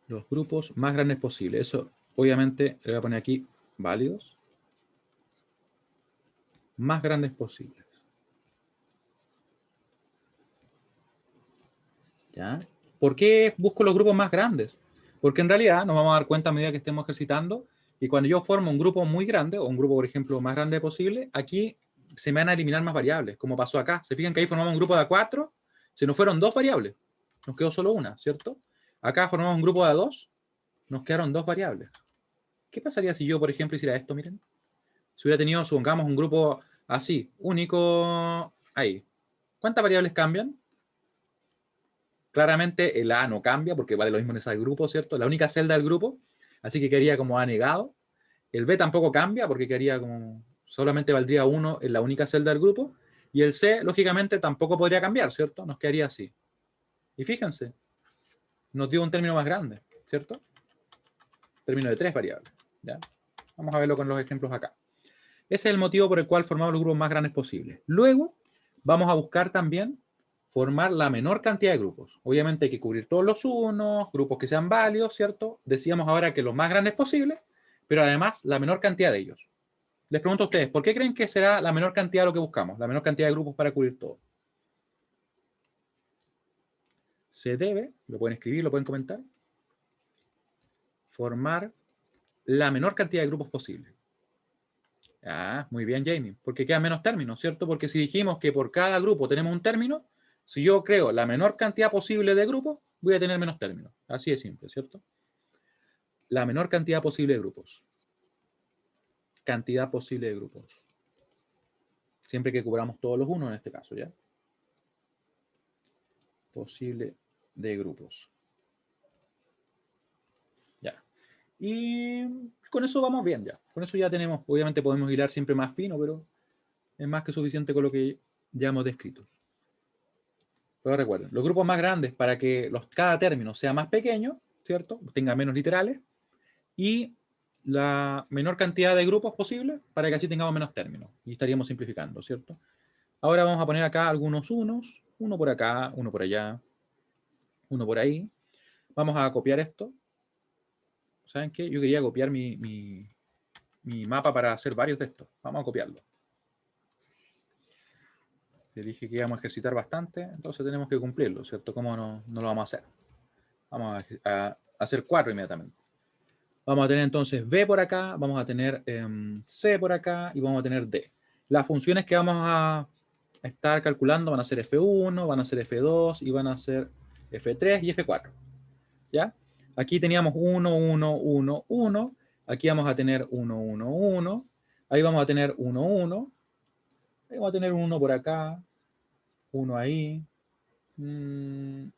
Los grupos más grandes posibles. Eso, obviamente, le voy a poner aquí válidos. Más grandes posibles. ¿Ya? ¿Por qué busco los grupos más grandes? Porque en realidad nos vamos a dar cuenta a medida que estemos ejercitando y cuando yo formo un grupo muy grande, o un grupo, por ejemplo, más grande posible, aquí se me van a eliminar más variables, como pasó acá. Se fijan que ahí formamos un grupo de A4, se nos fueron 2 variables, nos quedó solo una, ¿cierto? Acá formamos un grupo de A2, nos quedaron 2 variables. ¿Qué pasaría si yo, por ejemplo, hiciera esto, miren? Si hubiera tenido, supongamos, un grupo así, único, ahí. ¿Cuántas variables cambian? Claramente el A no cambia porque vale lo mismo en ese grupo, ¿cierto? La única celda del grupo, así que quedaría como A negado. El B tampoco cambia porque quedaría como, solamente valdría 1 en la única celda del grupo. Y el C, lógicamente, tampoco podría cambiar, ¿cierto? Nos quedaría así. Y fíjense, nos dio un término más grande, ¿cierto? Término de 3 variables. ¿Ya? Vamos a verlo con los ejemplos acá. Ese es el motivo por el cual formamos los grupos más grandes posibles. Luego, vamos a buscar también formar la menor cantidad de grupos. Obviamente hay que cubrir todos los unos, grupos que sean válidos, ¿cierto? Decíamos ahora que los más grandes posibles, pero además la menor cantidad de ellos. Les pregunto a ustedes, ¿por qué creen que será la menor cantidad de lo que buscamos? La menor cantidad de grupos para cubrir todo. Se debe, lo pueden escribir, lo pueden comentar, formar la menor cantidad de grupos posible. Ah, muy bien, Jamie, porque quedan menos términos, ¿cierto? Porque si dijimos que por cada grupo tenemos un término, si yo creo la menor cantidad posible de grupos, voy a tener menos términos. Así de simple, ¿cierto? La menor cantidad posible de grupos. Cantidad posible de grupos. Siempre que cubramos todos los unos en este caso, ¿ya? Posible de grupos. Ya. Y con eso vamos bien ya. Con eso ya tenemos, obviamente podemos hilar siempre más fino, pero es más que suficiente con lo que ya hemos descrito. Pero recuerden, los grupos más grandes para que cada término sea más pequeño, ¿cierto? Tenga menos literales. Y la menor cantidad de grupos posible para que así tengamos menos términos. Y estaríamos simplificando, ¿cierto? Ahora vamos a poner acá algunos unos. Uno por acá, uno por allá, uno por ahí. Vamos a copiar esto. ¿Saben qué? Yo quería copiar mi mapa para hacer varios de estos. Vamos a copiarlo. Les dije que íbamos a ejercitar bastante, entonces tenemos que cumplirlo, ¿cierto? ¿Cómo no lo vamos a hacer? Vamos a hacer 4 inmediatamente. Vamos a tener entonces B por acá, vamos a tener C por acá y vamos a tener D. Las funciones que vamos a estar calculando van a ser F1, van a ser F2 y van a ser F3 y F4. ¿Ya? Aquí teníamos 1, 1, 1, 1. Aquí vamos a tener 1, 1, 1. Ahí vamos a tener 1, 1. Ahí vamos a tener 1 por acá. 1 ahí.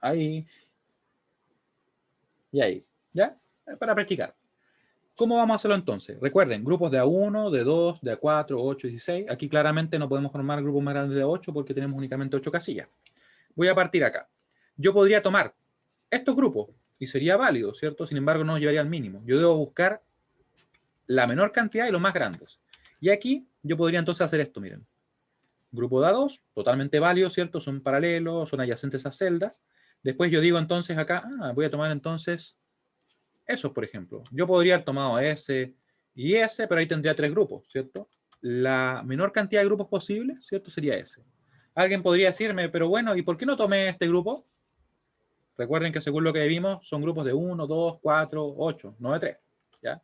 Ahí. Y ahí. ¿Ya? Para practicar. ¿Cómo vamos a hacerlo entonces? Recuerden, grupos de A1, de 2, de A4, 8, 16. Aquí claramente no podemos formar grupos más grandes de 8 porque tenemos únicamente 8 casillas. Voy a partir acá. Yo podría tomar estos grupos y sería válido, ¿cierto? Sin embargo, no llevaría al mínimo. Yo debo buscar la menor cantidad y los más grandes. Y aquí yo podría entonces hacer esto, miren. Grupo de A2, totalmente válido, ¿cierto? Son paralelos, son adyacentes a celdas. Después yo digo entonces acá, voy a tomar entonces esos, por ejemplo. Yo podría haber tomado S y S, pero ahí tendría 3 grupos, ¿cierto? La menor cantidad de grupos posible, ¿cierto? Sería S. Alguien podría decirme, pero bueno, ¿y por qué no tomé este grupo? Recuerden que según lo que vimos, son grupos de 1, 2, 4, 8, no de 3. ¿Ya?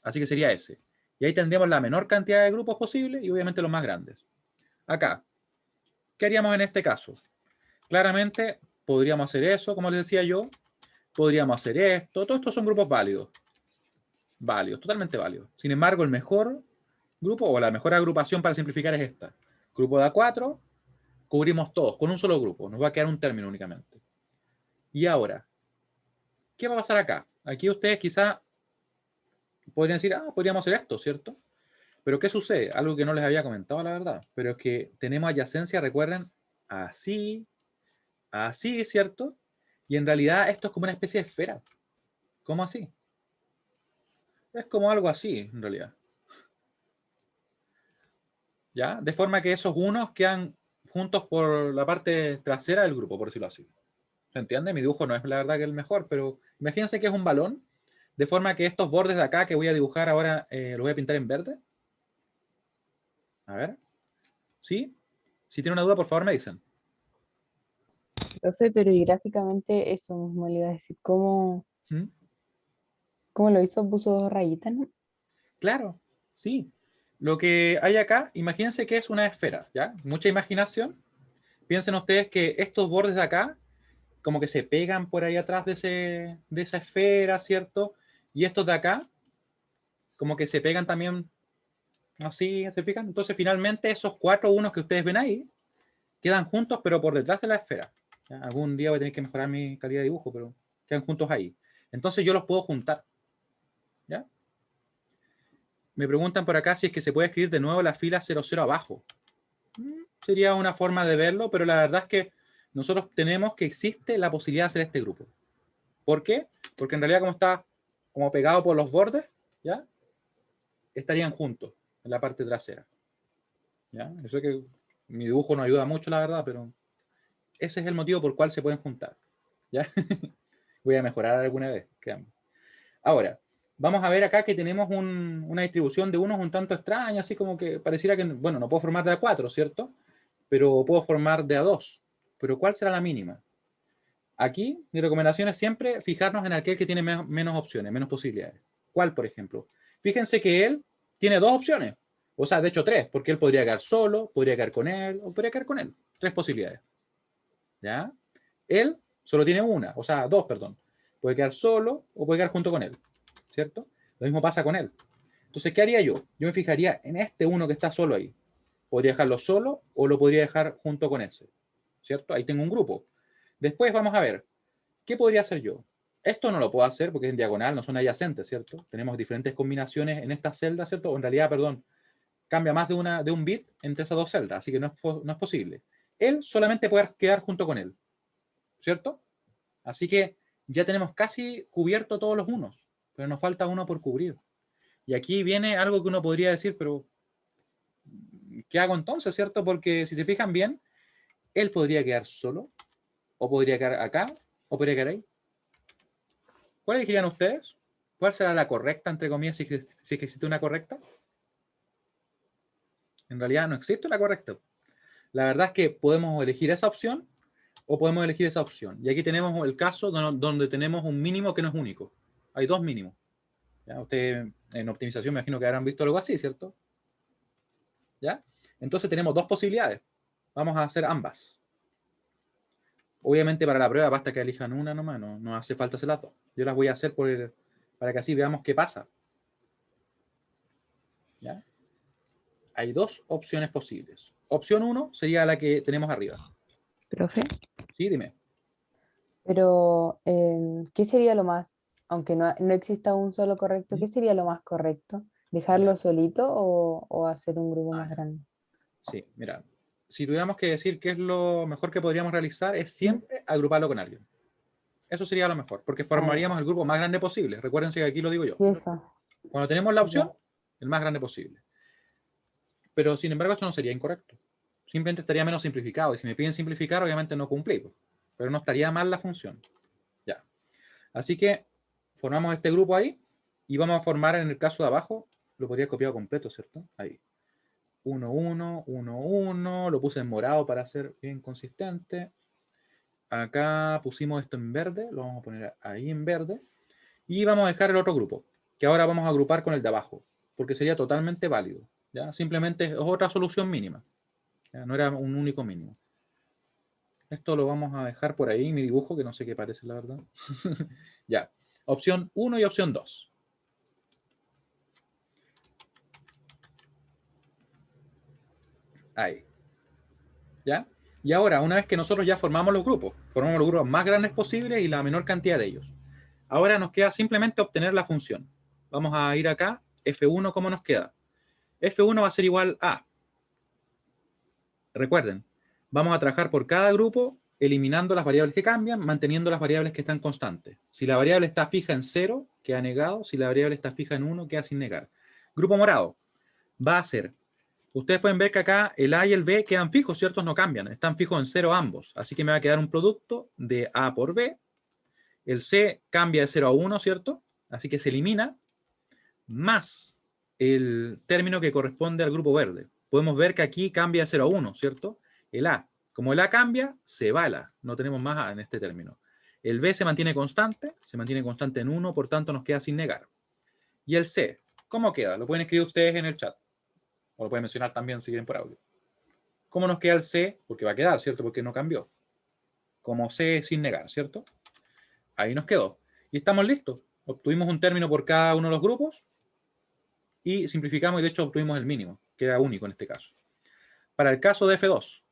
Así que sería ese. Y ahí tendríamos la menor cantidad de grupos posible y obviamente los más grandes. Acá, ¿qué haríamos en este caso? Claramente podríamos hacer eso, como les decía yo. Podríamos hacer esto. Todos estos son grupos válidos. Válidos, totalmente válidos. Sin embargo, el mejor grupo o la mejor agrupación para simplificar es esta. Grupo de A4, cubrimos todos con un solo grupo. Nos va a quedar un término únicamente. Y ahora, ¿qué va a pasar acá? Aquí ustedes quizá podrían decir, podríamos hacer esto, ¿cierto? Pero ¿qué sucede? Algo que no les había comentado, la verdad. Pero es que tenemos adyacencia, recuerden, así, así, ¿cierto? Y en realidad esto es como una especie de esfera. ¿Cómo así? Es como algo así, en realidad. ¿Ya? De forma que esos unos quedan juntos por la parte trasera del grupo, por decirlo así. ¿Se entiende? Mi dibujo no es la verdad que el mejor, pero imagínense que es un balón, de forma que estos bordes de acá que voy a dibujar ahora, los voy a pintar en verde. A ver. ¿Sí? Si tienen una duda, por favor me dicen. Profe, pero y gráficamente eso mismo le iba a decir, ¿Mm? cómo lo hizo? Puso dos rayitas, ¿no? Claro, sí. Lo que hay acá, imagínense que es una esfera, ¿ya? Mucha imaginación. Piensen ustedes que estos bordes de acá, como que se pegan por ahí atrás de esa esfera, ¿cierto? Y estos de acá, como que se pegan también así, ¿se fijan? Entonces, finalmente, esos cuatro unos que ustedes ven ahí, quedan juntos, pero por detrás de la esfera. ¿Ya? Algún día voy a tener que mejorar mi calidad de dibujo, pero quedan juntos ahí. Entonces, yo los puedo juntar, ¿ya? Me preguntan por acá si es que se puede escribir de nuevo la fila 00 abajo. Sería una forma de verlo, pero la verdad es que nosotros tenemos que existe la posibilidad de hacer este grupo. ¿Por qué? Porque en realidad como está como pegado por los bordes, ¿ya? Estarían juntos en la parte trasera. ¿Ya? Eso es que mi dibujo no ayuda mucho, la verdad, pero ese es el motivo por el cual se pueden juntar. ¿Ya? Voy a mejorar alguna vez, créanme. Ahora, vamos a ver acá que tenemos una distribución de unos un tanto extraña, así como que pareciera que, bueno, no puedo formar de A4, ¿cierto? Pero puedo formar de A2. Pero ¿cuál será la mínima? Aquí, mi recomendación es siempre fijarnos en aquel que tiene menos opciones, menos posibilidades. ¿Cuál, por ejemplo? Fíjense que él tiene dos opciones. O sea, de hecho tres, porque él podría quedar solo, podría quedar con él, o podría quedar con él. Tres posibilidades. ¿Ya? Él solo tiene una, o sea, dos, perdón. Puede quedar solo o puede quedar junto con él. ¿Cierto? Lo mismo pasa con él. Entonces, ¿qué haría yo? Yo me fijaría en este uno que está solo ahí. Podría dejarlo solo o lo podría dejar junto con ese. ¿Cierto? Ahí tengo un grupo. Después vamos a ver, ¿qué podría hacer yo? Esto no lo puedo hacer porque es en diagonal, no son adyacentes, ¿cierto? Tenemos diferentes combinaciones en esta celda, ¿cierto? O en realidad, perdón, cambia más de un bit entre esas dos celdas, así que no es posible. Él solamente puede quedar junto con él, ¿cierto? Así que ya tenemos casi cubierto todos los unos, pero nos falta uno por cubrir. Y aquí viene algo que uno podría decir, pero ¿qué hago entonces, cierto? Porque si se fijan bien, él podría quedar solo, o podría quedar acá, o podría quedar ahí. ¿Cuál elegirían ustedes? ¿Cuál será la correcta, entre comillas, si es que existe una correcta? En realidad no existe una correcta. La verdad es que podemos elegir esa opción o podemos elegir esa opción. Y aquí tenemos el caso donde tenemos un mínimo que no es único. Hay dos mínimos. ¿Ya? Ustedes en optimización me imagino que habrán visto algo así, ¿cierto? ¿Ya? Entonces tenemos dos posibilidades. Vamos a hacer ambas. Obviamente para la prueba basta que elijan una nomás, no hace falta hacer las dos. Yo las voy a hacer para que así veamos qué pasa. ¿Ya? Hay dos opciones posibles. Opción 1 sería la que tenemos arriba. Profe, Sí, dime. pero ¿qué sería lo más, aunque no exista un solo correcto, ¿Mm? qué sería lo más correcto? ¿Dejarlo Ya. solito o hacer un grupo Ah, más ya. grande? Sí, mira. Si tuviéramos que decir qué es lo mejor que podríamos realizar, es ¿Mm? siempre agruparlo con alguien. Eso sería lo mejor, porque Ah, ya. formaríamos el grupo más grande posible. Recuérdense que aquí lo digo yo. Y eso, Cuando tenemos la opción, ya. el más grande posible. Pero sin embargo, esto no sería incorrecto. Simplemente estaría menos simplificado. Y si me piden simplificar, obviamente no cumplí, pues. Pero no estaría mal la función. Ya. Así que formamos este grupo ahí y vamos a formar en el caso de abajo, lo podría copiar completo, ¿cierto? Ahí. 1, 1, 1, 1, lo puse en morado para ser bien consistente. Acá pusimos esto en verde, lo vamos a poner ahí en verde. Y vamos a dejar el otro grupo, que ahora vamos a agrupar con el de abajo, porque sería totalmente válido. ¿Ya? Simplemente es otra solución mínima. ¿Ya? No era un único mínimo. Esto lo vamos a dejar por ahí, mi dibujo, que no sé qué parece, la verdad. Ya. Opción 1 y opción 2. Ahí. ¿Ya? Y ahora, una vez que nosotros ya formamos los grupos más grandes posibles y la menor cantidad de ellos. Ahora nos queda simplemente obtener la función. Vamos a ir acá, F1, ¿cómo nos queda? F1 va a ser igual a, recuerden, vamos a trabajar por cada grupo, eliminando las variables que cambian, manteniendo las variables que están constantes. Si la variable está fija en 0, queda negado. Si la variable está fija en 1, queda sin negar. Grupo morado va a ser, ustedes pueden ver que acá el A y el B quedan fijos, ¿cierto? No cambian, están fijos en 0 ambos. Así que me va a quedar un producto de A por B. El C cambia de 0 a 1, ¿cierto? Así que se elimina, más el término que corresponde al grupo verde. Podemos ver que aquí cambia de 0 a 1, ¿cierto? El A. Como el A cambia, se va el A. No tenemos más A en este término. El B se mantiene constante en 1, por tanto nos queda sin negar. Y el C, ¿cómo queda? Lo pueden escribir ustedes en el chat. O lo pueden mencionar también si quieren por audio. ¿Cómo nos queda el C? Porque va a quedar, ¿cierto? Porque no cambió. Como C sin negar, ¿cierto? Ahí nos quedó. Y estamos listos. Obtuvimos un término por cada uno de los grupos y simplificamos y de hecho obtuvimos el mínimo, que era único en este caso. Para el caso de F2,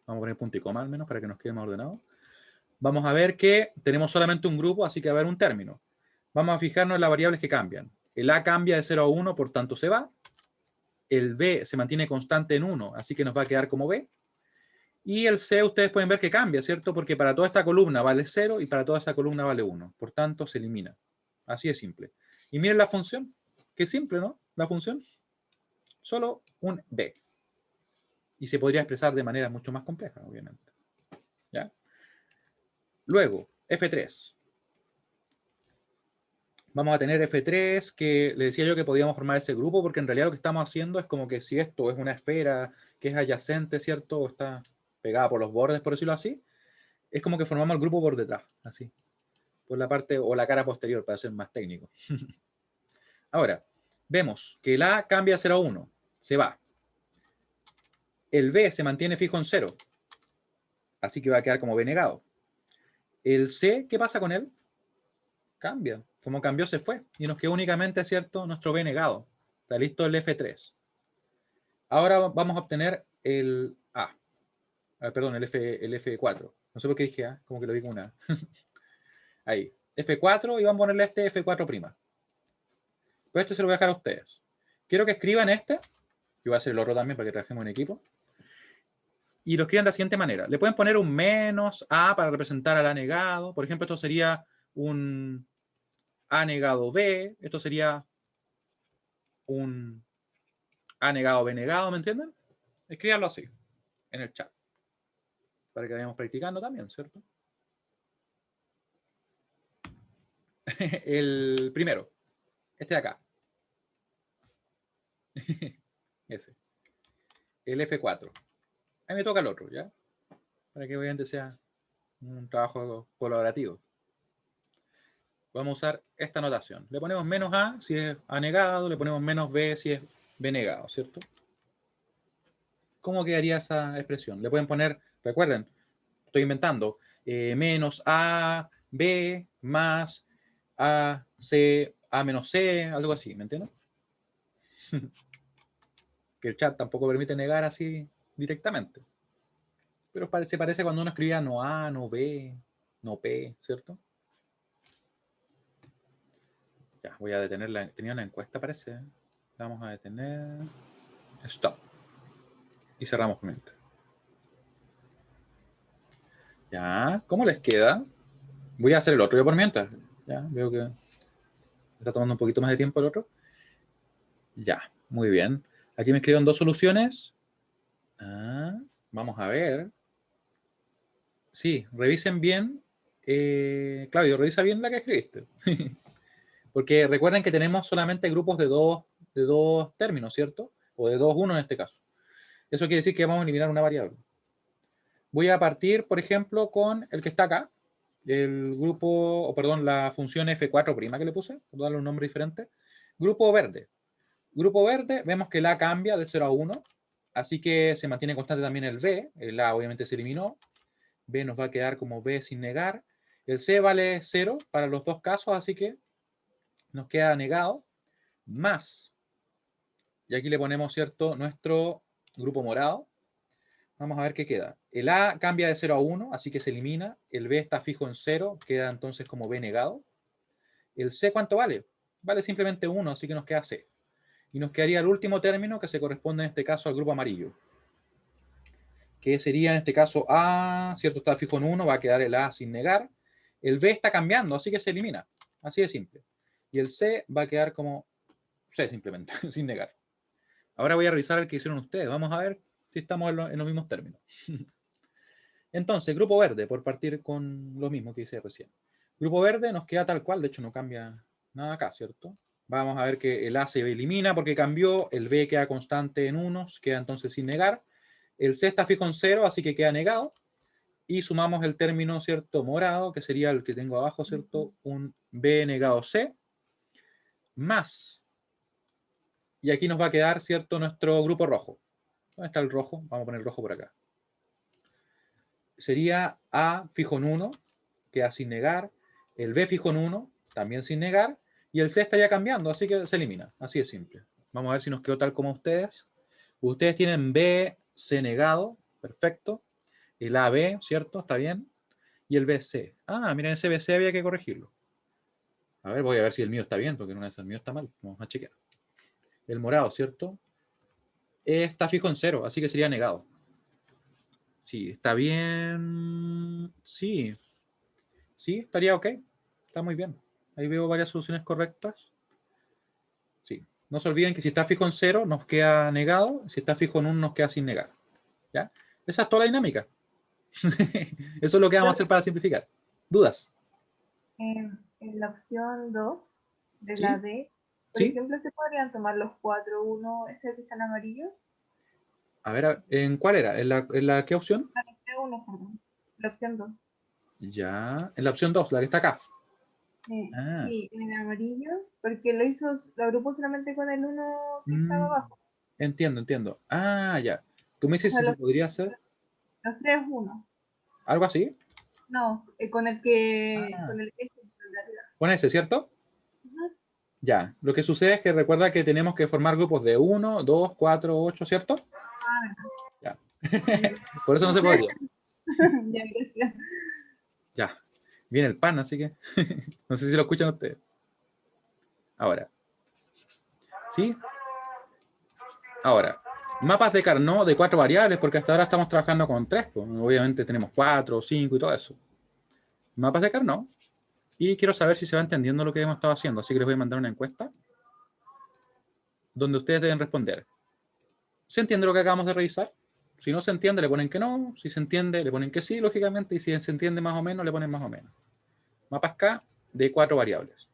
vamos a poner punto y coma al menos para que nos quede más ordenado. Vamos a ver que tenemos solamente un grupo, así que va a haber un término. Vamos a fijarnos en las variables que cambian. El A cambia de 0 a 1, por tanto se va. El B se mantiene constante en 1, así que nos va a quedar como B. Y el C ustedes pueden ver que cambia, ¿cierto? Porque para toda esta columna vale 0 y para toda esa columna vale 1. Por tanto, se elimina. Así de simple. Y miren la función. Qué simple, ¿no? La función. Solo un B. Y se podría expresar de manera mucho más compleja, obviamente. ¿Ya? Luego, F3. Vamos a tener F3, que le decía yo que podíamos formar ese grupo, porque en realidad lo que estamos haciendo es como que si esto es una esfera que es adyacente, ¿cierto? O está pegada por los bordes, por decirlo así, es como que formamos el grupo por detrás, así. Por la parte o la cara posterior, para ser más técnico. Ahora, vemos que el A cambia a 0 a 1, se va. El B se mantiene fijo en 0, así que va a quedar como B negado. El C, ¿qué pasa con él? Cambia. Como cambió, se fue. Y nos quedó únicamente, ¿cierto?, nuestro B negado. Está listo el F3. Ahora vamos a obtener el A. Perdón, el F4. No sé por qué dije A, como que lo digo una. Ahí. F4 y vamos a ponerle este F4'. Pero este se lo voy a dejar a ustedes. Quiero que escriban este. Yo voy a hacer el otro también para que trabajemos en equipo. Y lo escriban de la siguiente manera. Le pueden poner un menos A para representar al A negado. Por ejemplo, esto sería un A negado B. Esto sería un A negado B negado, ¿me entienden? Escríbanlo así, en el chat. Para que vayamos practicando también, ¿cierto? El primero. Este de acá. Ese. El F4. Ahí me toca el otro, ¿ya? Para que obviamente sea un trabajo colaborativo. Vamos a usar esta notación. Le ponemos menos A si es A negado, le ponemos menos B si es B negado, ¿cierto? ¿Cómo quedaría esa expresión? Le pueden poner, recuerden, estoy inventando, menos A, B, más A, C, A menos C, algo así, ¿me entienden? Que el chat tampoco permite negar así directamente. Pero se parece cuando uno escribía no A, no B, no P, ¿cierto? Ya, voy a detenerla. Tenía una encuesta, parece. La vamos a detener. Stop. Y cerramos con enter. Ya, ¿cómo les queda? Voy a hacer el otro yo por mientras. Ya, veo que está tomando un poquito más de tiempo el otro. Ya, muy bien. Aquí me escribieron dos soluciones. Vamos a ver. Sí, revisen bien. Claudio, revisa bien la que escribiste. Porque recuerden que tenemos solamente grupos de dos términos, ¿cierto? O de dos, uno en este caso. Eso quiere decir que vamos a eliminar una variable. Voy a partir, por ejemplo, con el que está acá, el grupo, o perdón, la función F4' que le puse, por darle un nombre diferente. Grupo verde. Grupo verde, vemos que el A cambia de 0 a 1, así que se mantiene constante también el B. El A obviamente se eliminó. B nos va a quedar como B sin negar. El C vale 0 para los dos casos, así que nos queda negado, más, y aquí le ponemos, ¿cierto?, nuestro grupo morado. Vamos a ver qué queda. El A cambia de 0 a 1, así que se elimina. El B está fijo en 0, queda entonces como B negado. El C, ¿cuánto vale? Vale simplemente 1, así que nos queda C. Y nos quedaría el último término, que se corresponde en este caso al grupo amarillo, que sería en este caso A, ¿cierto? Está fijo en 1, va a quedar el A sin negar. El B está cambiando, así que se elimina. Así de simple. Y el C va a quedar como C simplemente, sin negar. Ahora voy a revisar el que hicieron ustedes. Vamos a ver si estamos en los mismos términos. Entonces, grupo verde, por partir con lo mismo que hice recién. Grupo verde nos queda tal cual, de hecho no cambia nada acá, ¿cierto? Vamos a ver que el A se elimina porque cambió, el B queda constante en unos, queda entonces sin negar. El C está fijo en 0, así que queda negado. Y sumamos el término, ¿cierto?, morado, que sería el que tengo abajo, ¿cierto? Un B negado C, más. Y aquí nos va a quedar, ¿cierto?, nuestro grupo rojo. ¿Dónde está el rojo? Vamos a poner el rojo por acá. Sería A fijo en 1, queda sin negar. El B fijo en 1, también sin negar. Y el C está ya cambiando, así que se elimina. Así de simple. Vamos a ver si nos quedó tal como ustedes. Ustedes tienen B, C negado. Perfecto. El AB, ¿cierto? Está bien. Y el BC. Ah, miren, ese BC había que corregirlo. A ver, voy a ver si el mío está bien, porque no es el mío está mal. Vamos a chequear. El morado, ¿cierto? Está fijo en 0, así que sería negado. Sí, está bien. Sí. Sí, estaría ok. Está muy bien. Ahí veo varias soluciones correctas. Sí. No se olviden que si está fijo en 0, nos queda negado. Si está fijo en 1, nos queda sin negar. ¿Ya? Esa es toda la dinámica. Eso es lo que vamos a hacer para simplificar. ¿Dudas? En la opción 2 de la ¿Sí? D, por ¿Sí? ejemplo, ¿se podrían tomar los 4, 1, ese que están amarillos? A ver, ¿en cuál era? ¿En la qué opción? La de 1, perdón. La opción 2. Ya. En la opción 2, la que está acá. Ah. Sí, en el amarillo, porque lo agrupó solamente con el 1 que estaba Mm, abajo. entiendo, entiendo. Ah, ya. ¿Tú me O dices sea, si se podría hacer los 3, 1. algo así? No, Ah. con el que es en realidad. Con ese, ¿cierto? Ujú. Ya. Lo que sucede es que recuerda que tenemos que formar grupos de 1, 2, 4, 8, ¿cierto? Ah, Ya. verdad. Por eso no se podría. Ya, gracias. Ya. Viene el pan, así que no sé si lo escuchan ustedes. Ahora. ¿Sí? Ahora. Mapas de Carnot de 4 variables, porque hasta ahora estamos trabajando con 3. Pues. Obviamente tenemos 4, 5 y todo eso. Mapas de Carnot. Y quiero saber si se va entendiendo lo que hemos estado haciendo. Así que les voy a mandar una encuesta donde ustedes deben responder. ¿Se entiende lo que acabamos de revisar? Si no se entiende, le ponen que no. Si se entiende, le ponen que sí, lógicamente. Y si se entiende más o menos, le ponen más o menos. Mapas K de 4 variables.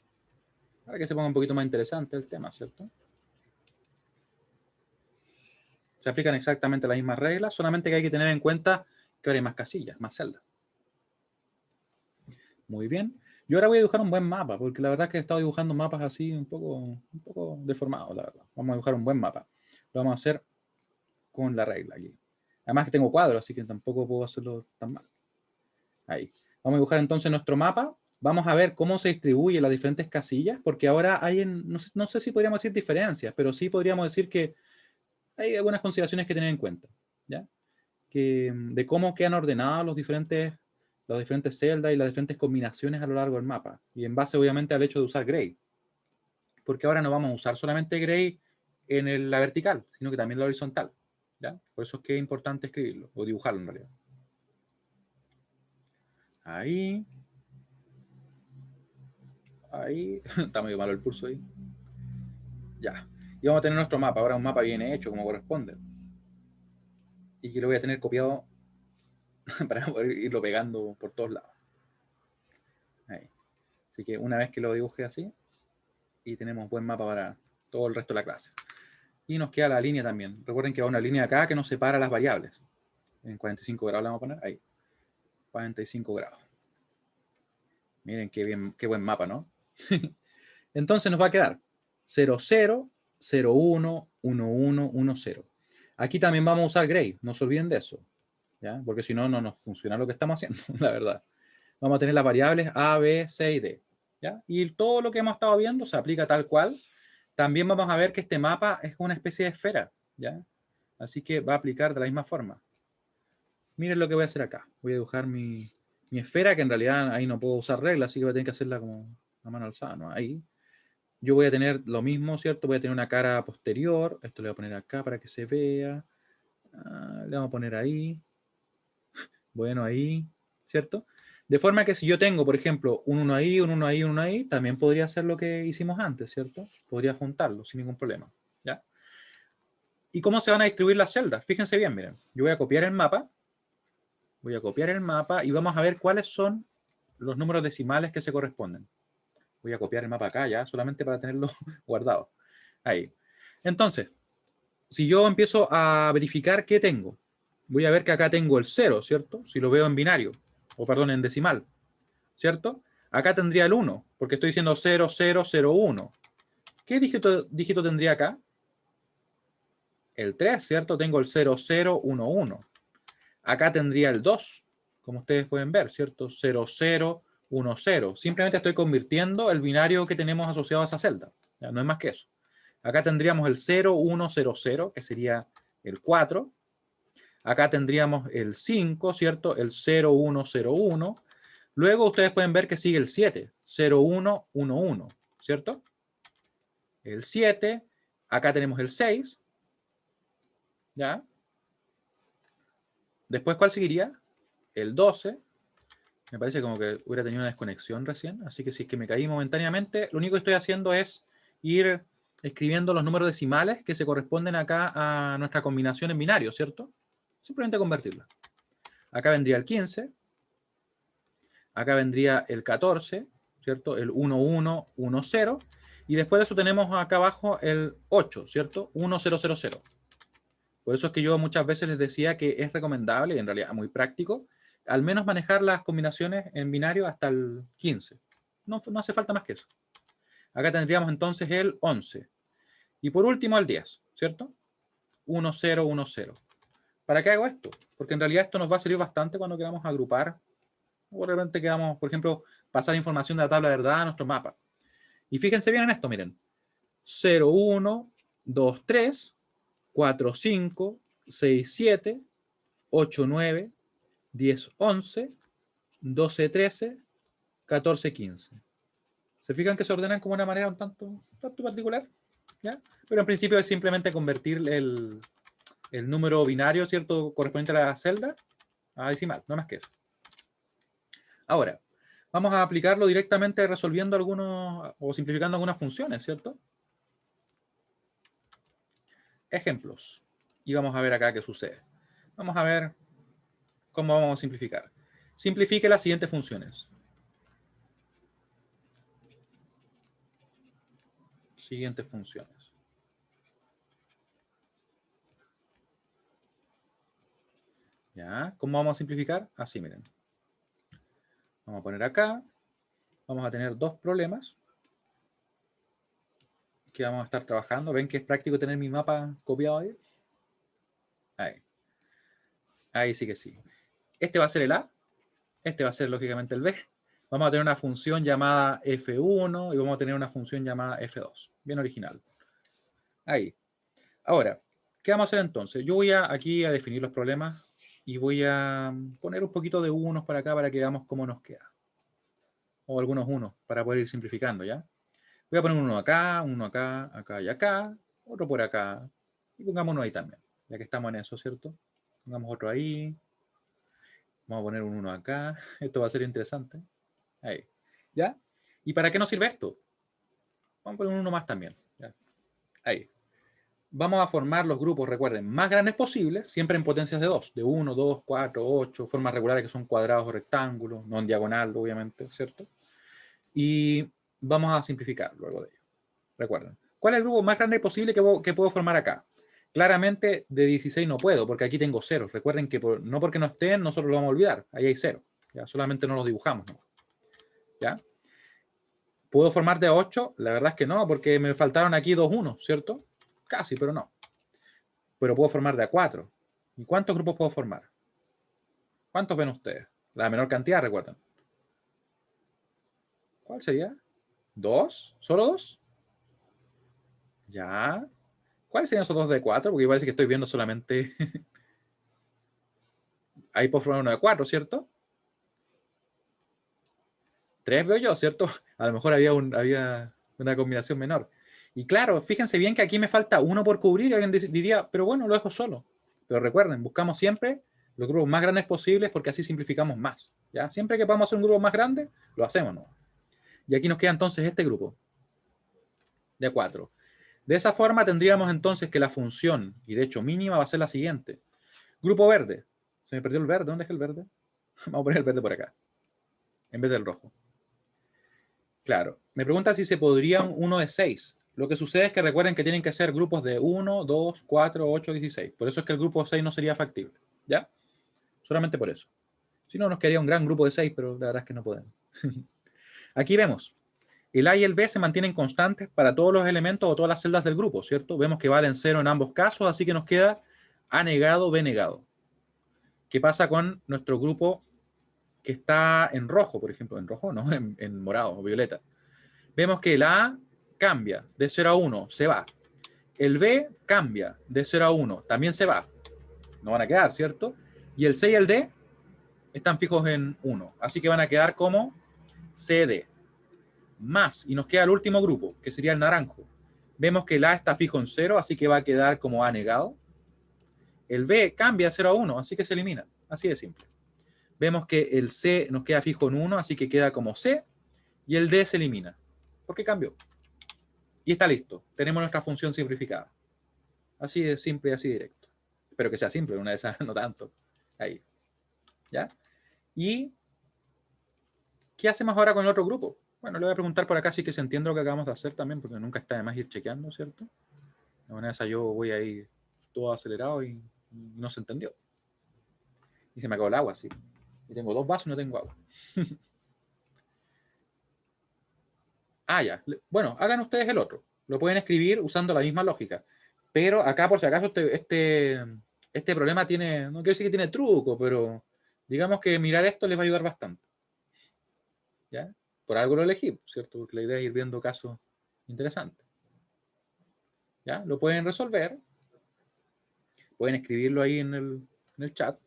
Para que se ponga un poquito más interesante el tema, ¿cierto? Se aplican exactamente las mismas reglas, solamente que hay que tener en cuenta que ahora hay más casillas, más celdas. Muy bien. Yo ahora voy a dibujar un buen mapa, porque la verdad es que he estado dibujando mapas así un poco deformados, la verdad. Vamos a dibujar un buen mapa. Lo vamos a hacer con la regla aquí. Además que tengo cuadros, así que tampoco puedo hacerlo tan mal. Ahí. Vamos a dibujar entonces nuestro mapa. Vamos a ver cómo se distribuyen las diferentes casillas, porque ahora hay, no sé si podríamos decir diferencias, pero sí podríamos decir que hay algunas consideraciones que tener en cuenta, ¿ya? De cómo quedan ordenadas las diferentes celdas y las diferentes combinaciones a lo largo del mapa. Y en base, obviamente, al hecho de usar gray. Porque ahora no vamos a usar solamente gray en la vertical, sino que también la horizontal, ¿ya? Por eso es que es importante escribirlo, o dibujarlo en realidad. Ahí. Ahí. Está medio malo el pulso ahí. Ya. Y vamos a tener nuestro mapa. Ahora un mapa bien hecho, como corresponde. Y que lo voy a tener copiado para poder irlo pegando por todos lados. Ahí. Así que una vez que lo dibuje así, y tenemos un buen mapa para todo el resto de la clase. Y nos queda la línea también. Recuerden que va una línea acá que nos separa las variables. En 45 grados le vamos a poner. Ahí. 45 grados. Miren qué bien, qué buen mapa, ¿no? Entonces nos va a quedar 0, 0, 0, 1, 1, 1, 1, 0. Aquí también vamos a usar gray, no se olviden de eso, ¿ya? Porque si no, no nos funciona lo que estamos haciendo, la verdad. Vamos a tener las variables A, B, C y D, ¿ya? Y todo lo que hemos estado viendo se aplica tal cual. También vamos a ver que este mapa es una especie de esfera, ¿ya? Así que va a aplicar de la misma forma. Miren lo que voy a hacer acá. Voy a dibujar mi esfera, que en realidad ahí no puedo usar reglas, así que voy a tener que hacerla como a mano alzada, ¿no? Ahí. Yo voy a tener lo mismo, ¿cierto? Voy a tener una cara posterior. Esto le voy a poner acá para que se vea. Le vamos a poner ahí. Bueno, ahí, ¿cierto? De forma que si yo tengo, por ejemplo, un 1 ahí, un 1 ahí, un 1 ahí, también podría hacer lo que hicimos antes, ¿cierto? Podría juntarlo sin ningún problema, ¿ya? ¿Y cómo se van a distribuir las celdas? Fíjense bien, miren. Yo voy a copiar el mapa. Voy a copiar el mapa y vamos a ver cuáles son los números decimales que se corresponden. Voy a copiar el mapa acá ya, solamente para tenerlo guardado. Ahí. Entonces, si yo empiezo a verificar qué tengo, voy a ver que acá tengo el 0, ¿cierto? Si lo veo en binario, o perdón, en decimal, ¿cierto? Acá tendría el 1, porque estoy diciendo 0, 0, 0, 1. ¿Qué dígito tendría acá? El 3, ¿cierto? Tengo el 0, 0, 1, 1. Acá tendría el 2, como ustedes pueden ver, ¿cierto? 0, 0, 1, 0. Simplemente estoy convirtiendo el binario que tenemos asociado a esa celda. Ya, no es más que eso. Acá tendríamos el 0, 1, 0, 0, que sería el 4. Acá tendríamos el 5, ¿cierto? El 0, 1, 0, 1. Luego ustedes pueden ver que sigue el 7, 0, 1, 1, 1, ¿cierto? El 7. Acá tenemos el 6. ¿Ya? Después, ¿cuál seguiría? El 12. Me parece como que hubiera tenido una desconexión recién, así que si es que me caí momentáneamente, lo único que estoy haciendo es ir escribiendo los números decimales que se corresponden acá a nuestra combinación en binario, ¿cierto? Simplemente convertirla. Acá vendría el 15, acá vendría el 14, ¿cierto? El 1, 1, 1, 0, y después de eso tenemos acá abajo el 8, ¿cierto? 1, 0, 0, 0. Por eso es que yo muchas veces les decía que es recomendable, y en realidad muy práctico, al menos manejar las combinaciones en binario hasta el 15. No hace falta más que eso. Acá tendríamos entonces el 11. Y por último el 10, ¿cierto? 1, 0, 1, 0. ¿Para qué hago esto? Porque en realidad esto nos va a servir bastante cuando queramos agrupar, o de repente queramos, por ejemplo, pasar información de la tabla de verdad a nuestro mapa. Y fíjense bien en esto, miren. 0, 1, 2, 3, 4, 5, 6, 7, 8, 9, 10, 11, 12, 13, 14, 15. ¿Se fijan que se ordenan como de una manera un tanto particular? ¿Ya? Pero en principio es simplemente convertir el número binario, ¿cierto?, correspondiente a la celda a decimal, no más que eso. Ahora, vamos a aplicarlo directamente resolviendo algunos o simplificando algunas funciones, ¿cierto? Ejemplos. Y vamos a ver acá qué sucede. Vamos a ver cómo vamos a simplificar. Simplifique las siguientes funciones. Siguientes funciones. ¿Ya? ¿Cómo vamos a simplificar? Así, miren. Vamos a poner acá. Vamos a tener dos problemas que vamos a estar trabajando. ¿Ven que es práctico tener mi mapa copiado ahí? Ahí. Ahí sí que sí. Este va a ser el A. Este va a ser, lógicamente, el B. Vamos a tener una función llamada F1 y vamos a tener una función llamada F2. Bien original. Ahí. Ahora, ¿qué vamos a hacer entonces? Yo voy aquí a definir los problemas y voy a poner un poquito de unos para acá para que veamos cómo nos queda. O algunos unos para poder ir simplificando, ¿ya? Voy a poner uno acá, acá y acá, otro por acá. Y pongamos uno ahí también, ya que estamos en eso, ¿cierto? Pongamos otro ahí. Vamos a poner un 1 acá. Esto va a ser interesante. Ahí. ¿Ya? ¿Y para qué nos sirve esto? Vamos a poner un 1 más también. ¿Ya? Ahí. Vamos a formar los grupos, recuerden, más grandes posibles, siempre en potencias de 2. De 1, 2, 4, 8, formas regulares que son cuadrados o rectángulos, no en diagonal, obviamente, ¿cierto? Y vamos a simplificar luego de ello. Recuerden. ¿Cuál es el grupo más grande posible que puedo formar acá? Claramente de 16 no puedo, porque aquí tengo ceros. Recuerden que no porque no estén, nosotros lo vamos a olvidar. Ahí hay cero. ¿Ya? Solamente no los dibujamos, ¿no? ¿Ya? ¿Puedo formar de 8? La verdad es que no, porque me faltaron aquí 2 1, ¿cierto? Casi, pero no. Pero puedo formar de a 4. ¿Y cuántos grupos puedo formar? ¿Cuántos ven ustedes? La menor cantidad, recuerden. ¿Cuál sería? ¿2? ¿Solo 2? Ya. ¿Cuáles serían esos 2 de 4? Porque parece que estoy viendo solamente... Ahí puedo formar uno de 4, ¿cierto? 3 veo yo, ¿cierto? A lo mejor había una combinación menor. Y claro, fíjense bien que aquí me falta uno por cubrir y alguien diría, pero bueno, lo dejo solo. Pero recuerden, buscamos siempre los grupos más grandes posibles porque así simplificamos más. ¿Ya? Siempre que podamos hacer un grupo más grande, lo hacemos, ¿no? Y aquí nos queda entonces este grupo de 4. De esa forma tendríamos entonces que la función, y de hecho mínima, va a ser la siguiente. Grupo verde. Se me perdió el verde. ¿Dónde dejé el verde? Vamos a poner el verde por acá, en vez del rojo. Claro. Me pregunta si se podría uno de 6. Lo que sucede es que recuerden que tienen que ser grupos de 1, 2, 4, 8, 16. Por eso es que el grupo 6 no sería factible. ¿Ya? Solamente por eso. Si no, nos quedaría un gran grupo de 6, pero la verdad es que no podemos. Aquí vemos. El A y el B se mantienen constantes para todos los elementos o todas las celdas del grupo, ¿cierto? Vemos que valen 0 en ambos casos, así que nos queda A negado, B negado. ¿Qué pasa con nuestro grupo que está en rojo, por ejemplo? En rojo, no, en morado o violeta. Vemos que el A cambia de 0 a 1, se va. El B cambia de 0 a 1, también se va. No van a quedar, ¿cierto? Y el C y el D están fijos en 1, así que van a quedar como CD. Más, y nos queda el último grupo, que sería el naranjo. Vemos que el A está fijo en 0, así que va a quedar como A negado. El B cambia de 0 a 1, así que se elimina. Así de simple. Vemos que el C nos queda fijo en 1, así que queda como C, y el D se elimina. ¿Por qué cambió? Y está listo. Tenemos nuestra función simplificada. Así de simple y así directo. Espero que sea simple, una de esas no tanto. Ahí. ¿Ya? ¿Y qué hacemos ahora con el otro grupo? Bueno, le voy a preguntar por acá si que se entiende lo que acabamos de hacer también, porque nunca está de más ir chequeando, ¿cierto? De manera esa yo voy ahí todo acelerado y no se entendió. Y se me acabó el agua, sí. Y tengo 2 vasos y no tengo agua. Ah, ya. Bueno, hagan ustedes el otro. Lo pueden escribir usando la misma lógica. Pero acá, por si acaso, este problema tiene, no quiero decir que tiene truco, pero digamos que mirar esto les va a ayudar bastante. ¿Ya? Por algo lo elegí, ¿cierto? Porque la idea es ir viendo casos interesantes. ¿Ya? Lo pueden resolver. Pueden escribirlo ahí en el chat.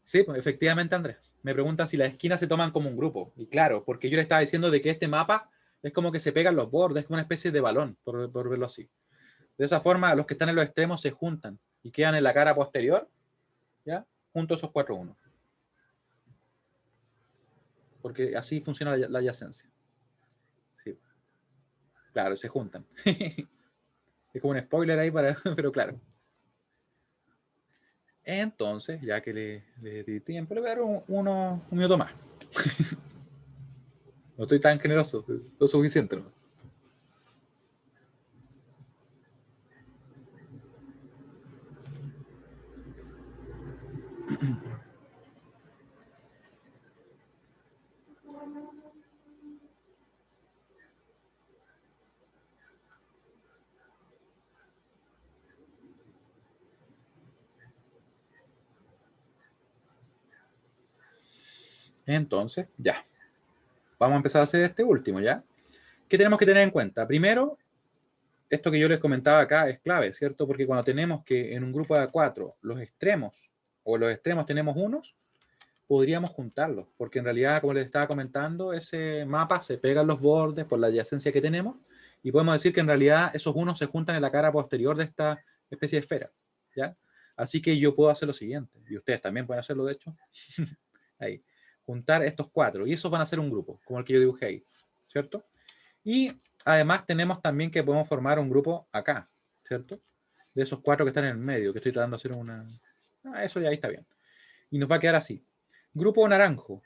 Sí, pues efectivamente, Andrés. Me preguntan si las esquinas se toman como un grupo. Y claro, porque yo le estaba diciendo de que este mapa es como que se pegan los bordes, es como una especie de balón, por verlo así. De esa forma, los que están en los extremos se juntan y quedan en la cara posterior, ¿ya? Juntos esos 4 unos. Porque así funciona la adyacencia. Sí. Claro, se juntan. Es como un spoiler ahí, pero claro. Entonces, ya que le di tiempo, le voy a dar un minuto más. No estoy tan generoso, lo suficiente, ¿no? Entonces, ya. Vamos a empezar a hacer este último, ¿ya? ¿Qué tenemos que tener en cuenta? Primero, esto que yo les comentaba acá es clave, ¿cierto? Porque cuando tenemos que en un grupo de 4 los extremos, o los extremos tenemos unos, podríamos juntarlos, porque en realidad, como les estaba comentando, ese mapa se pega en los bordes por la adyacencia que tenemos, y podemos decir que en realidad esos unos se juntan en la cara posterior de esta especie de esfera, ¿ya? Así que yo puedo hacer lo siguiente, y ustedes también pueden hacerlo, de hecho, ahí, juntar estos 4, y esos van a ser un grupo, como el que yo dibujé ahí, ¿cierto? Y además tenemos también que podemos formar un grupo acá, ¿cierto? De esos 4 que están en el medio, que estoy tratando de hacer una... Ah, eso ya ahí está bien. Y nos va a quedar así. Grupo naranjo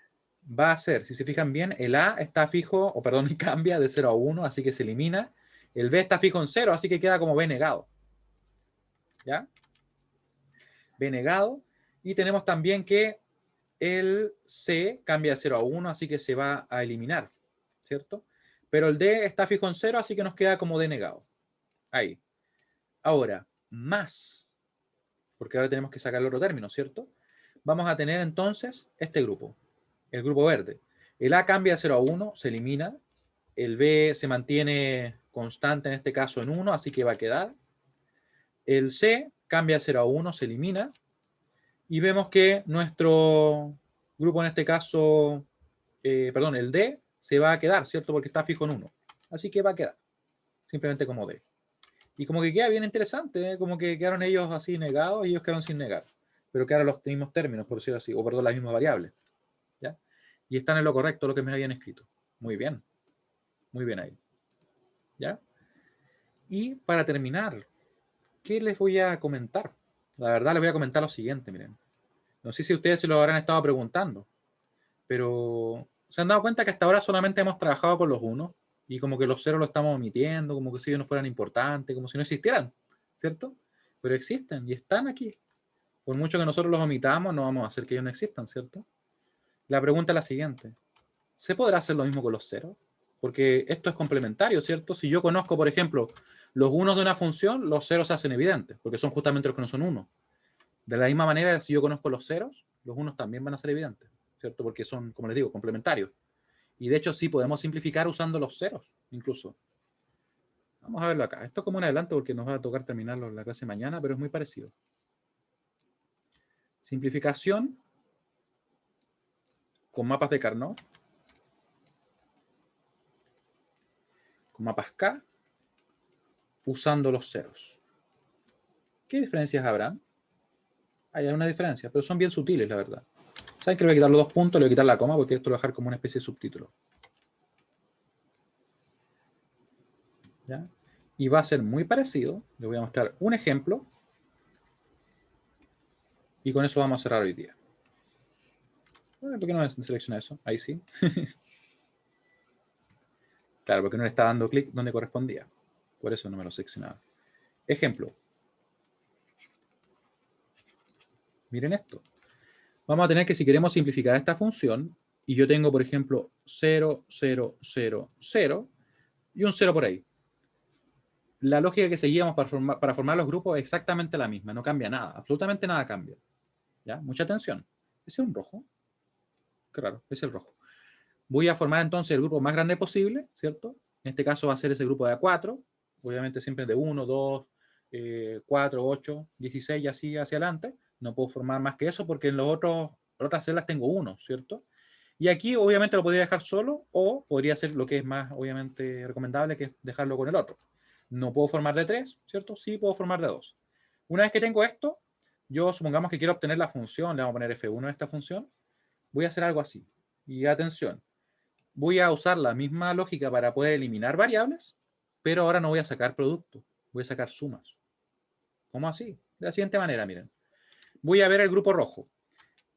va a ser, si se fijan bien, el A está fijo, o perdón, cambia de 0 a 1, así que se elimina. El B está fijo en 0, así que queda como B negado. ¿Ya? B negado. Y tenemos también que el C cambia de 0 a 1, así que se va a eliminar, ¿cierto? Pero el D está fijo en 0, así que nos queda como D negado. Ahí. Ahora, más, porque ahora tenemos que sacar el otro término, ¿cierto? Vamos a tener entonces este grupo, el grupo verde. El A cambia de 0 a 1, se elimina. El B se mantiene constante, en este caso en 1, así que va a quedar. El C cambia de 0 a 1, se elimina. Y vemos que nuestro grupo, en este caso, perdón, el D se va a quedar, ¿cierto? Porque está fijo en 1. Así que va a quedar, simplemente como D. Y como que queda bien interesante, ¿eh? Como que quedaron ellos así negados y ellos quedaron sin negar. Pero quedaron los mismos términos, por decirlo así, o perdón, las mismas variables. ¿Ya? Y están en lo correcto lo que me habían escrito. Muy bien ahí. ¿Ya? Y para terminar, ¿qué les voy a comentar? La verdad les voy a comentar lo siguiente, miren. No sé si ustedes se lo habrán estado preguntando, pero se han dado cuenta que hasta ahora solamente hemos trabajado con los unos y como que los ceros los estamos omitiendo, como que si ellos no fueran importantes, como si no existieran, ¿cierto? Pero existen y están aquí. Por mucho que nosotros los omitamos, no vamos a hacer que ellos no existan, ¿cierto? La pregunta es la siguiente. ¿Se podrá hacer lo mismo con los ceros? Porque esto es complementario, ¿cierto? Si yo conozco, por ejemplo, los unos de una función, los ceros se hacen evidentes, porque son justamente los que no son unos. De la misma manera, si yo conozco los ceros, los unos también van a ser evidentes, ¿cierto? Porque son, como les digo, complementarios. Y de hecho, sí podemos simplificar usando los ceros, incluso. Vamos a verlo acá. Esto es como un adelanto porque nos va a tocar terminarlo en la clase mañana, pero es muy parecido. Simplificación con mapas de Carnot, con mapas K, usando los ceros. ¿Qué diferencias habrán? Hay una diferencia, pero son bien sutiles, la verdad. ¿Saben que le voy a quitar los 2 puntos? Le voy a quitar la coma porque esto lo voy a dejar como una especie de subtítulo. ¿Ya? Y va a ser muy parecido. Les voy a mostrar un ejemplo. Y con eso vamos a cerrar hoy día. ¿Por qué no selecciona eso? Ahí sí. Claro, porque no le está dando clic donde correspondía. Por eso no me lo seleccionaba. Ejemplo. Miren esto. Vamos a tener que, si queremos simplificar esta función, y yo tengo, por ejemplo, 0, 0, 0, 0, y un 0 por ahí. La lógica que seguíamos para formar los grupos es exactamente la misma. No cambia nada. Absolutamente nada cambia. ¿Ya? Mucha atención. ¿Ese es un rojo? Qué raro. Es el rojo. Voy a formar entonces el grupo más grande posible, ¿cierto? En este caso va a ser ese grupo de A4. Obviamente siempre de 1, 2, 4, 8, 16 y así hacia adelante. No puedo formar más que eso porque en las otras celdas tengo 1, ¿cierto? Y aquí obviamente lo podría dejar solo o podría hacer lo que es más obviamente recomendable, que es dejarlo con el otro. No puedo formar de 3, ¿cierto? Sí puedo formar de 2. Una vez que tengo esto, yo supongamos que quiero obtener la función, le vamos a poner F1 a esta función, voy a hacer algo así. Y atención, voy a usar la misma lógica para poder eliminar variables, pero ahora no voy a sacar producto, voy a sacar sumas. ¿Cómo así? De la siguiente manera, miren. Voy a ver el grupo rojo.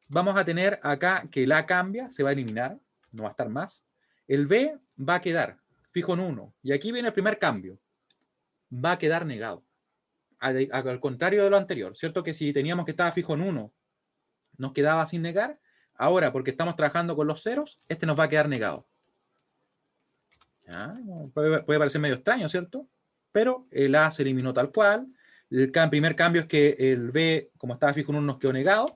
Vamos a tener acá que el A cambia, se va a eliminar, no va a estar más. El B va a quedar fijo en 1. Y aquí viene el primer cambio. Va a quedar negado. Al contrario de lo anterior, ¿cierto? Que si teníamos que estaba fijo en 1, nos quedaba sin negar. Ahora, porque estamos trabajando con los ceros, este nos va a quedar negado. ¿Ya? Puede parecer medio extraño, ¿cierto? Pero el A se eliminó tal cual. El primer cambio es que el B, como estaba fijo en 1, nos quedó negado.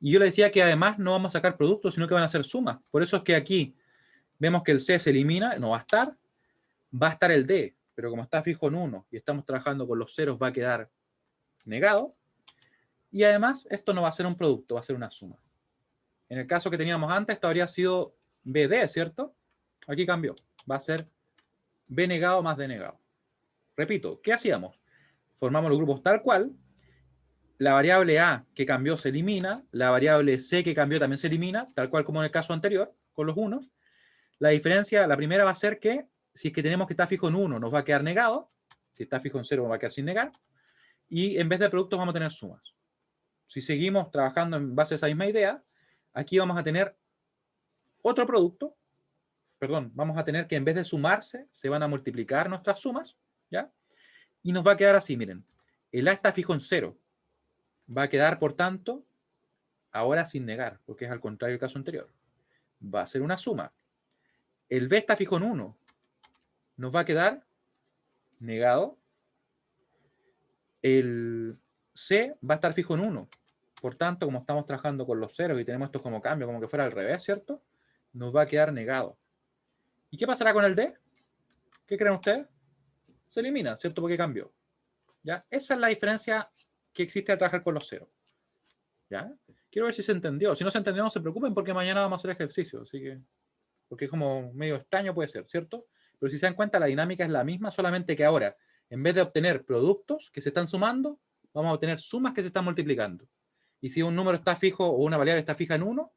Y yo le decía que además no vamos a sacar productos, sino que van a ser sumas. Por eso es que aquí vemos que el C se elimina, no va a estar el D, pero como está fijo en 1 y estamos trabajando con los ceros, va a quedar negado. Y además, esto no va a ser un producto, va a ser una suma. En el caso que teníamos antes, esto habría sido BD, ¿cierto? Aquí cambió. Va a ser B negado más D negado. Repito, ¿qué hacíamos? Formamos los grupos tal cual. La variable A que cambió se elimina. La variable C que cambió también se elimina, tal cual como en el caso anterior, con los unos. La diferencia, la primera va a ser que si es que tenemos que estar fijo en 1, nos va a quedar negado. Si está fijo en 0, nos va a quedar sin negar. Y en vez de productos vamos a tener sumas. Si seguimos trabajando en base a esa misma idea, aquí vamos a tener otro producto. Perdón, vamos a tener que en vez de sumarse, se van a multiplicar nuestras sumas, ¿ya? Y nos va a quedar así, miren. El A está fijo en 0. Va a quedar, por tanto, ahora sin negar, porque es al contrario del caso anterior. Va a ser una suma. El B está fijo en 1. Nos va a quedar negado. El C va a estar fijo en 1. Por tanto, como estamos trabajando con los ceros y tenemos esto como cambio, como que fuera al revés, ¿cierto? Nos va a quedar negado. ¿Y qué pasará con el D? ¿Qué creen ustedes? Se elimina, ¿cierto? Porque cambió. ¿Ya? Esa es la diferencia que existe al trabajar con los ceros. ¿Ya? Quiero ver si se entendió. Si no se entendió, no se preocupen porque mañana vamos a hacer ejercicio. Así que, porque es como medio extraño puede ser, ¿cierto? Pero si se dan cuenta, la dinámica es la misma, solamente que ahora, en vez de obtener productos que se están sumando, vamos a obtener sumas que se están multiplicando. Y si un número está fijo o una variable está fija en 1,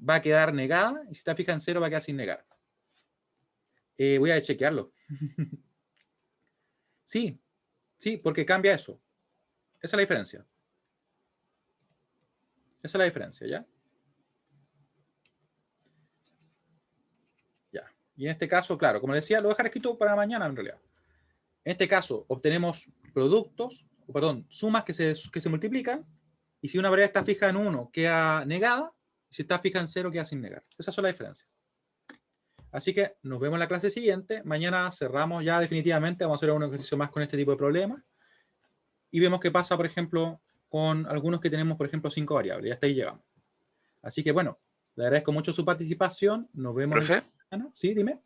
va a quedar negada, y si está fija en 0, va a quedar sin negar. Voy a chequearlo. Sí, sí, porque cambia eso. Esa es la diferencia. Esa es la diferencia, ¿ya? Ya. Y en este caso, claro, como decía, lo voy a dejar escrito para mañana en realidad. En este caso, obtenemos productos, perdón, sumas que se multiplican, y si una variable está fija en 1, queda negada, y si está fija en 0, queda sin negar. Esas son las diferencias. Así que nos vemos en la clase siguiente. Mañana cerramos ya definitivamente, vamos a hacer un ejercicio más con este tipo de problemas, y vemos qué pasa, por ejemplo, con algunos que tenemos, por ejemplo, 5 variables, y hasta ahí llegamos. Así que bueno, le agradezco mucho su participación, nos vemos Profe, mañana. Sí, dime.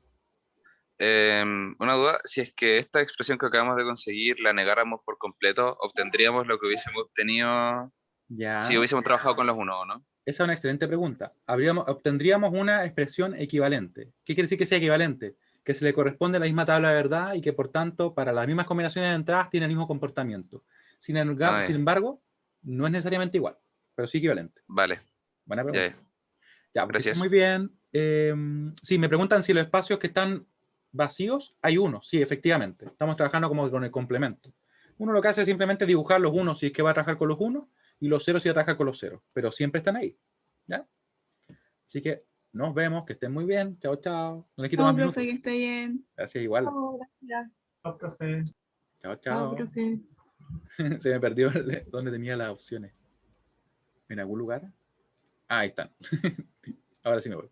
una duda, si es que esta expresión que acabamos de conseguir la negáramos por completo, obtendríamos lo que hubiésemos obtenido si Ya. hubiésemos trabajado con los unos, ¿o no? Esa es una excelente pregunta. Obtendríamos una expresión equivalente. ¿Qué quiere decir que sea equivalente? Que se le corresponde la misma tabla de verdad y que, por tanto, para las mismas combinaciones de entradas tiene el mismo comportamiento. Sin Ah, ya. embargo, no es necesariamente igual, pero sí equivalente. Vale, Buena ya, pregunta. ya. Ya, porque está Gracias. muy bien. Sí, me preguntan si los espacios que están vacíos, hay uno. Sí, efectivamente. Estamos trabajando como con el complemento. Uno lo que hace es simplemente dibujar los unos si es que va a trabajar con los unos y los ceros si va a trabajar con los ceros. Pero siempre están ahí. ¿Ya? Así que nos vemos, que estén muy bien. Chao, chao. No les quito Chao, más profe, minutos. que esté bien. Gracias, igual. Oh, gracias. Chao, Chao, chao. profe. Se me perdió donde tenía las opciones. ¿En algún lugar? Ah, ahí están. Ahora sí me voy.